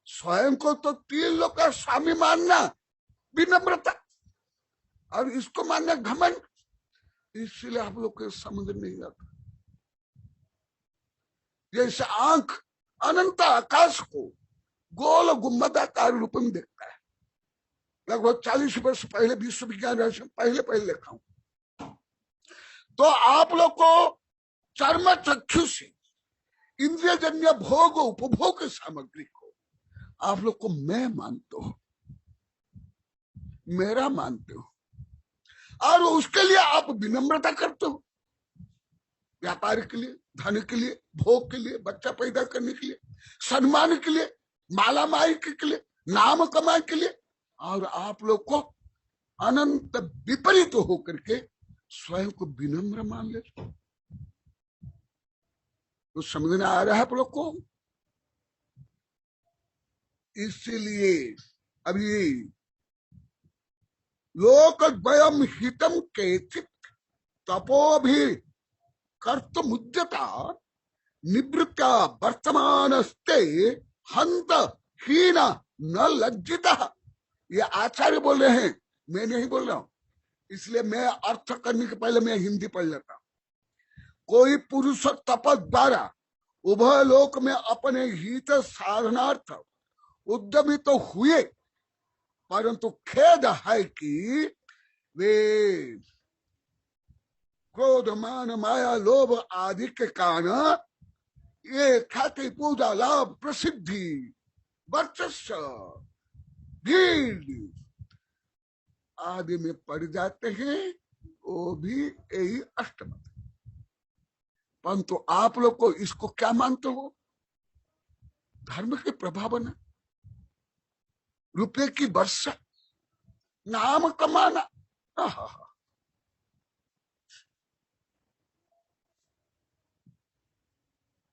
स्वयं को तो 3 लोग का स्वामी मानना विनम्रता, और इसको मानना घमंड। इसलिए आप लोग को समझ नहीं आता। जैसे आंख अनंत आकाश को गोल गुंबदाकार रूप में देखता है। लगभग 40 वर्ष पहले विश्व विज्ञान रहस्य पहले लिखा हूं। तो आप लोग को चर्म चक्षु से इंद्रियजन्य भोग उपभोग की सामग्री को आप लोग को मैं मानते हो, मेरा मानते हो, और उसके लिए आप विनम्रता करते हो। व्यापार के लिए, धन के लिए, भोग के लिए, बच्चा पैदा करने के लिए, सम्मान के लिए, माला माई के लिए, नाम कमाई के लिए, और आप लोग को अनंत विपरीत होकर के स्वयं को विनम्र मान ले। तो समझने आ रहा है आप लोग को? इसलिए अभी लोकद्वयम हितम केचित् तपो भी कर्तुमुद्यता निवृत्ता वर्तमानस्ते हंत हीन न लज्जिता। ये आचार्य बोल रहे हैं, मैं नहीं बोल रहा हूं। इसलिए मैं अर्थ करने के पहले मैं हिंदी पढ़ लेता हूं। कोई पुरुष तप द्वारा उभय लोक में अपने हित साधनार्थ उद्यमी तो हुए, परंतु खेद है कि वे क्रोध मान माया लोभ आदि के कारण ये ख्याति पूजा लाभ प्रसिद्धि वर्चस्व भीड़ आदि में पड़ जाते हैं। वो भी यही अष्टमत। परंतु आप लोग को इसको क्या मानते हो? धर्म के प्रभावन, रुपये की वर्षा, नाम कमाना।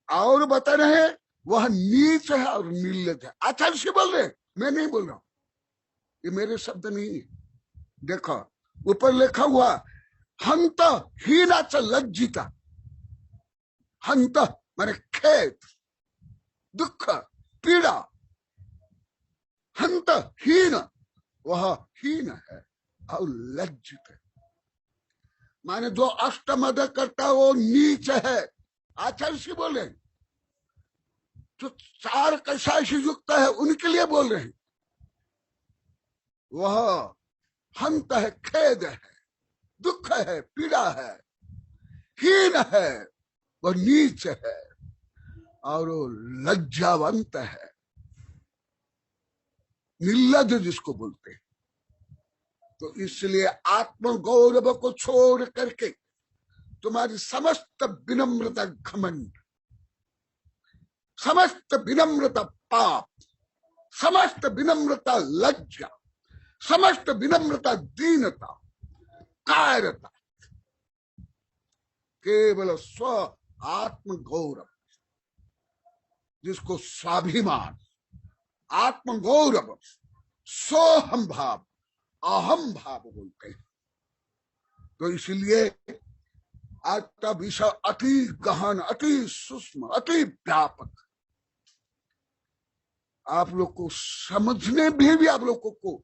और बता रहे वह नीच है और निर्लज है। आचार्य से बोल रहे, मैं नहीं बोल रहा हूं, ये मेरे शब्द नहीं है। देखो ऊपर लिखा हुआ हंत हीना च लज्जिता। हंत माने खेद, दुख, पीड़ा। हंत हीन, वह हीन है और लज्जित है। माने जो अष्टमद करता है वो नीच है। आचार्य से बोले जो 4 कषाय से युक्त है उनके लिए बोल रहे हैं। वह हंत है, खेद है, दुख है, पीड़ा है, हीन है, वह नीच है और वो लज्जावंत है, निर्लज जिसको बोलते हैं। तो इसलिए आत्म गौरव को छोड़ करके तुम्हारी समस्त विनम्रता घमंड, समस्त विनम्रता पाप, समस्त विनम्रता लज्जा, समस्त विनम्रता दीनता, कायरता, केवल स्व आत्म गौरव जिसको स्वाभिमान, आत्म गौरव, सोहम भाव, अहम भाव बोलते हैं। तो इसलिए आज का विषय अति गहन, अति सूक्ष्म, अति व्यापक। आप लोग को समझने भी आप लोगों को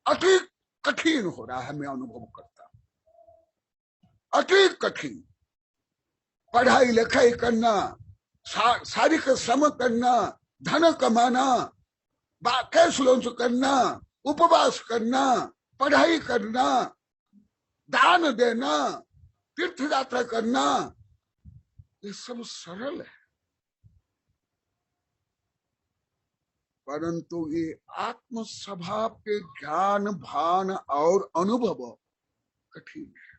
अति कठिन हो रहा है, मैं अनुभव करता हूं, अति कठिन। पढ़ाई लिखाई करना, शारीरिक श्रम करना, धन कमाना, कैश लोन्स करना, उपवास करना, पढ़ाई करना, दान देना, तीर्थ यात्रा करना, ये सब सरल है, परंतु ये आत्म स्वभाव के ज्ञान भान और अनुभव कठिन है।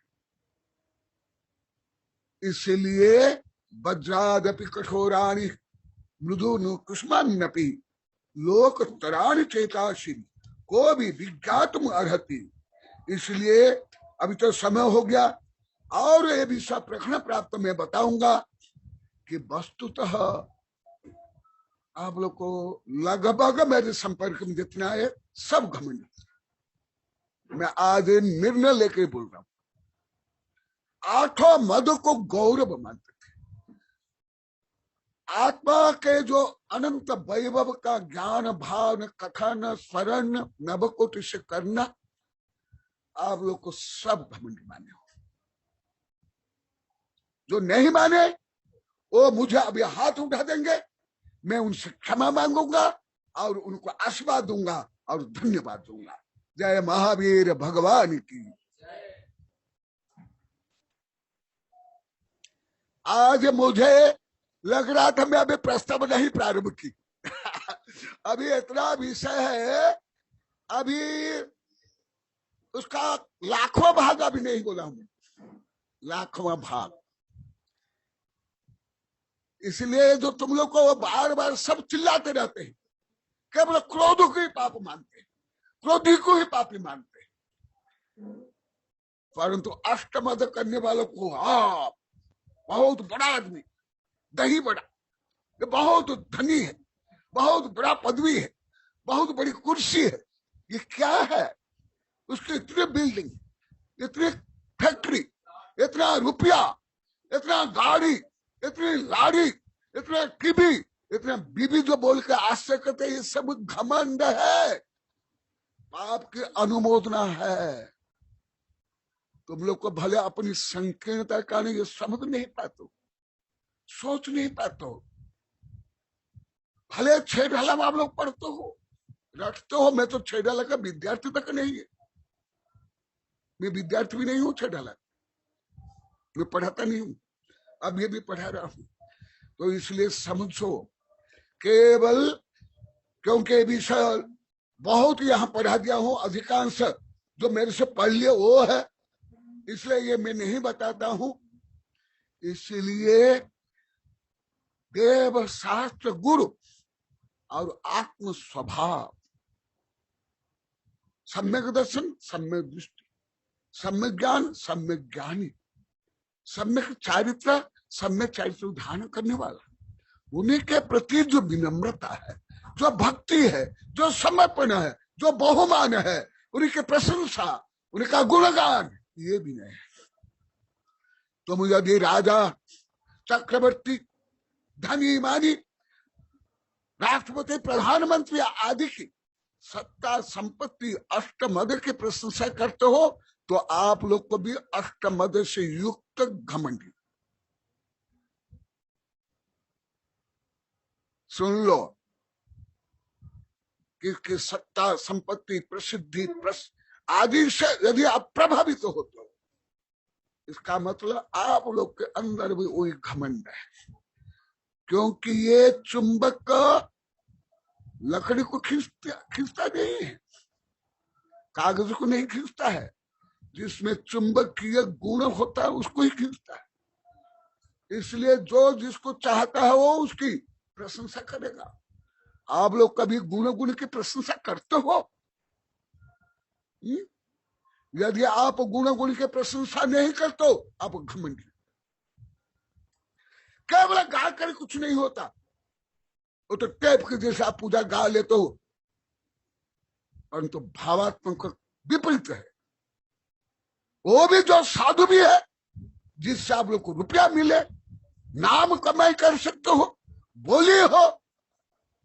इसलिए वज्रादपि कठोराणि मृदुनु कुष्मान्नपि लोकतराणि चेताशिनी को भी विज्ञातम अर्हति। इसलिए अभी तो समय हो गया और ये भी सब प्रश्न प्राप्त मैं बताऊंगा कि वस्तुतः आप लोग को लगभग मेरे संपर्क में जितना है सब घमंड। मैं आज निर्णय लेकर बोल रहा हूं, आठों मद को गौरव मानते थे। आत्मा के जो अनंत वैभव का ज्ञान भाव कथन स्मरण नवकोटि से करना आप लोग को सब घमंड माने हो। जो नहीं माने वो मुझे अभी हाथ उठा देंगे, मैं उनसे क्षमा मांगूंगा और उनको आशीर्वाद दूंगा और धन्यवाद दूंगा। जय महावीर भगवान की। आज मुझे लग रहा था मैं अभी प्रस्ताव नहीं प्रारंभ की अभी इतना विषय है, अभी उसका लाखवां भाग अभी नहीं बोला हूं, लाखवां भाग। इसलिए जो तुम लोग को बार बार सब चिल्लाते रहते हैं, केवल क्रोध को ही पाप मानते हैं, क्रोधी को ही पापी मानते हैं, परंतु अष्टमद करने वालों को आप बहुत बड़ा आदमी, दही बड़ा, ये बहुत धनी है, बहुत बड़ा पदवी है, बहुत बड़ी कुर्सी है, ये क्या है? उसकी इतनी बिल्डिंग, इतनी फैक्ट्री, इतना रुपया, इतना गाड़ी, इतनी लाड़ी, इतना टीवी, इतना बीबी, जो बोल के आश्चर्य करते, ये सब घमंड है, पाप की अनुमोदना है। तुम लोग को भले अपनी संकीर्णता का नहीं, ये समझ नहीं पाते, सोच नहीं पाते। भले 6 ढाला में आप लोग पढ़ते हो, रटते हो, मैं तो 6 ढाला का विद्यार्थी तक नहीं है, मैं विद्यार्थी भी नहीं हूं 6 ढाला, मैं पढ़ाता नहीं हूं, अब ये भी पढ़ा रहा हूं। तो इसलिए समझो, केवल क्योंकि विषय बहुत यहां पढ़ा दिया हूं, अधिकांश जो मेरे से पढ़ लिए वो है, इसलिए ये मैं नहीं बताता हूं। इसलिए देव शास्त्र गुरु और आत्म स्वभाव, सम्यक दर्शन, सम्यक दृष्टि, सम्यक ज्ञान, सम्यक ज्ञानी, सम्यक चारित्र, सम्यक चारित्र धारण करने वाला, उन्हीं के प्रति जो विनम्रता है, जो भक्ति है, जो समर्पण है, जो बहुमान है, उन्हीं की प्रशंसा, उनका गुणगान, ये भी नहीं है। तुम यदि राजा, चक्रवर्ती, धनी मानी, राष्ट्रपति, प्रधानमंत्री आदि की सत्ता संपत्ति अष्टमद की प्रशंसा करते हो, तो आप लोग को भी अष्टमद से युक्त घमंडी। सुन लो कि सत्ता संपत्ति प्रसिद्धि आदि से यदि आप प्रभावित हो तो इसका मतलब आप लोग के अंदर भी वही घमंड है, क्योंकि ये चुंबक लकड़ी को खींचता नहीं है, कागज को नहीं खींचता है, जिसमें चुंबकीय गुण होता है उसको ही खींचता है। इसलिए जो जिसको चाहता है वो उसकी प्रशंसा करेगा। आप लोग कभी गुण की प्रशंसा करते हो? यदि आप गुण की प्रशंसा नहीं करते हो, आप घमंडी। केवल गा कर कुछ नहीं होता, वो तो टेप के जैसे आप पूजा गा लेते हो, परंतु भावात्मक विपरीत है। वो भी जो साधु भी है, जिससे आप लोग को रुपया मिले, नाम कमाई कर सकते हो, बोली हो,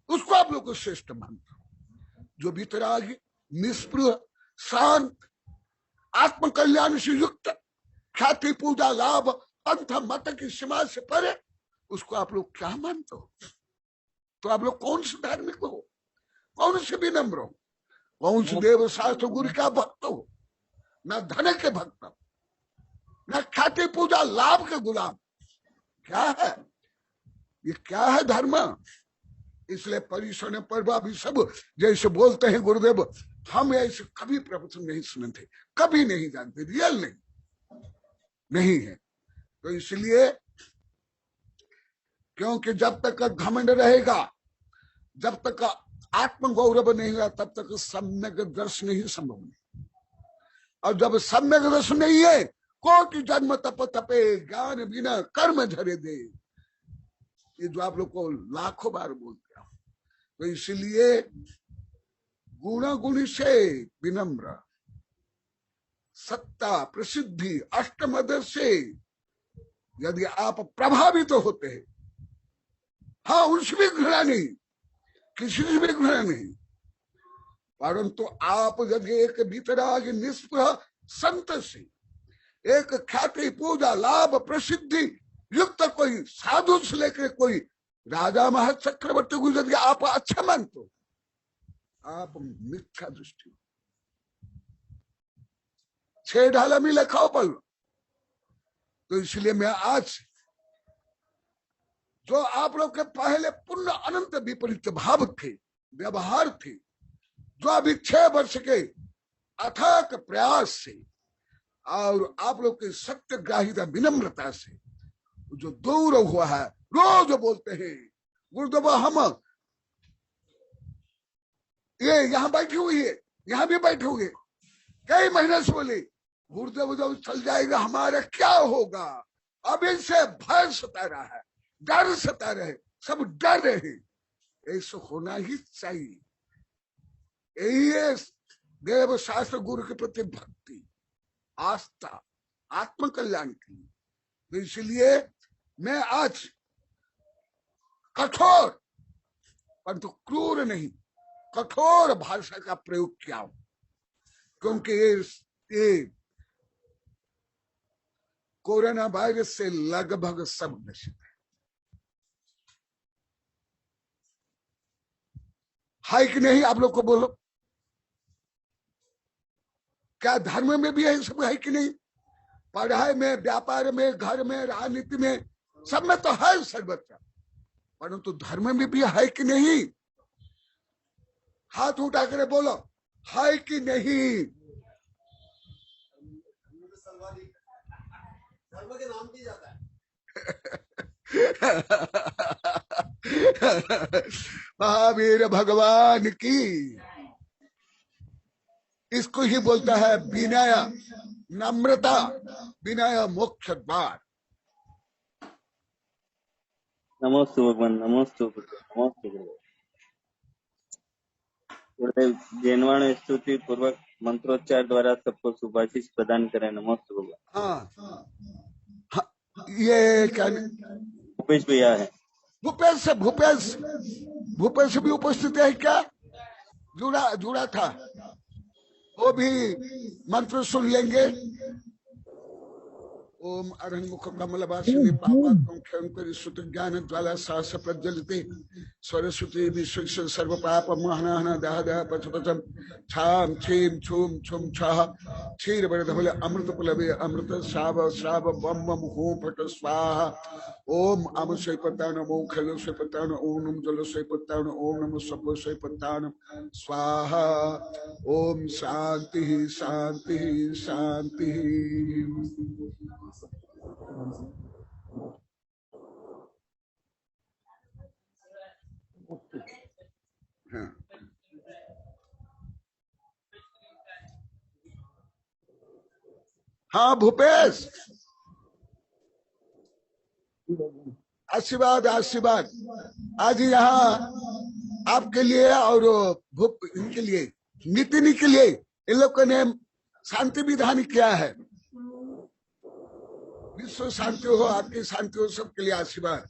उसको आप लोग को श्रेष्ठ मानते हो। जो वितरागी, निष्पृह, शांत, आत्म कल्याण से युक्त, ख्याति पूजा लाभ पंथ मत की सीमा से परे, उसको आप लोग क्या मानते हो? तो आप लोग कौन से धार्मिक हो, कौन से विनम्र हो, कौन से देव शास्त्र गुरु का भक्त हो? न धन के भक्त, न ख्याति पूजा लाभ के गुलाम। क्या है ये? क्या है धर्म? इसलिए परिसर पर्व अभी सब जैसे बोलते हैं गुरुदेव, हम ऐसे कभी प्रवचन नहीं सुने थे, कभी नहीं जानते, रियल नहीं है। तो इसलिए क्योंकि जब तक घमंड रहेगा, जब तक आत्म गौरव नहीं हुआ, तब तक सम्यक दर्शन नहीं संभव नहीं। और जब सम्यक दर्शन नहीं है, कोटि जन्म तप तपे ज्ञान बिना कर्म झरे दे, ये जो आप लोग को लाखों बार बोलते हैं। तो इसलिए गुणी से विनम्र, सत्ता प्रसिद्धि अष्टमद से यदि आप प्रभावित तो होते हैं, हाँ उनसे भी घृणा नहीं, किसी से भी घृणा नहीं, परंतु आप यदि एक वितराग निष्प्रह संत से, एक ख्याति पूजा लाभ प्रसिद्धि युक्त कोई साधु से लेकर कोई राजा महाराज चक्रवर्ती को यदि आप अच्छा मानते हो, आप मिथ्या दृष्टि, छह ढाला में लिखाओ पल। तो इसलिए मैं आज जो आप लोग के पहले पुण्य अनंत विपरीत भाव थे, व्यवहार थे, जो अभी 6 वर्ष के अथक प्रयास से और आप लोग के सत्यग्राहिता विनम्रता से जो दूर हुआ है, रोज बोलते हैं गुरुदेव हम ये यहाँ बैठे हुए है, यहाँ भी बैठे हुए, कई महीने से बोले गुरुदेव जब चल जाएगा हमारा क्या होगा, अब इनसे भय सता रहा है, डर सता रहे, सब डर रहे। ऐसा होना ही चाहिए। यही है देव शास्त्र गुरु के प्रति भक्ति, आस्था, आत्म कल्याण की। तो इसलिए मैं आज कठोर परंतु क्रूर नहीं, कठोर भाषा का प्रयोग किया, क्योंकि ये कोरोना वायरस से लगभग सब नशित है कि नहीं? आप लोग को बोलो, क्या धर्म में भी है सब है कि नहीं? पढ़ाई में, व्यापार में, घर में, राजनीति में, सब में तो है सर्वत्र, परंतु धर्म में भी है कि नहीं? हाथ उठा कर बोलो, है कि नहीं? धर्म के नाम की जाता है। महावीर भगवान की, इसको ही बोलता है विनय, नम्रता, विनय मोक्ष द्वार। नमोस्तु भगवान, नमोस्तु नमोस्तु गुरुदेव। जैनवाण स्तुति पूर्वक मंत्रोच्चार द्वारा सबको सुभाषिष प्रदान करें। नमोस्तु भगवान। हाँ, ये क्या भूपेश भैया है? भूपेश भी उपस्थित है क्या? जुड़ा था, वो भी मंत्र सुन लेंगे। ओम अरहमुख कमलवासिनी पापात्मं क्षयंकरी सुत ज्ञान ज्वाला साहस प्रज्वलिते सरस्वती विश्व सर्व पाप महनहन दह दह पचपचम छाम छीम छूम छुम छह क्षीर बरधवल अमृत पुलवे अमृत श्राव श्राव बम बम हूं फट स्वाहा। ओम अम स्वैपत्तान ओम खल स्वैपत्तान ओम नम जल स्वैपत्तान ओम नम सप स्वैपत्तान स्वाहा। ओम शांति शांति शांति। हाँ भूपेश, आशीर्वाद आशीर्वाद। आज यहाँ आपके लिए और इनके लिए, नितिन के लिए, इन लोगों ने शांति विधान किया है। विश्व शांति हो, आपकी शांति हो, सबके लिए आशीर्वाद।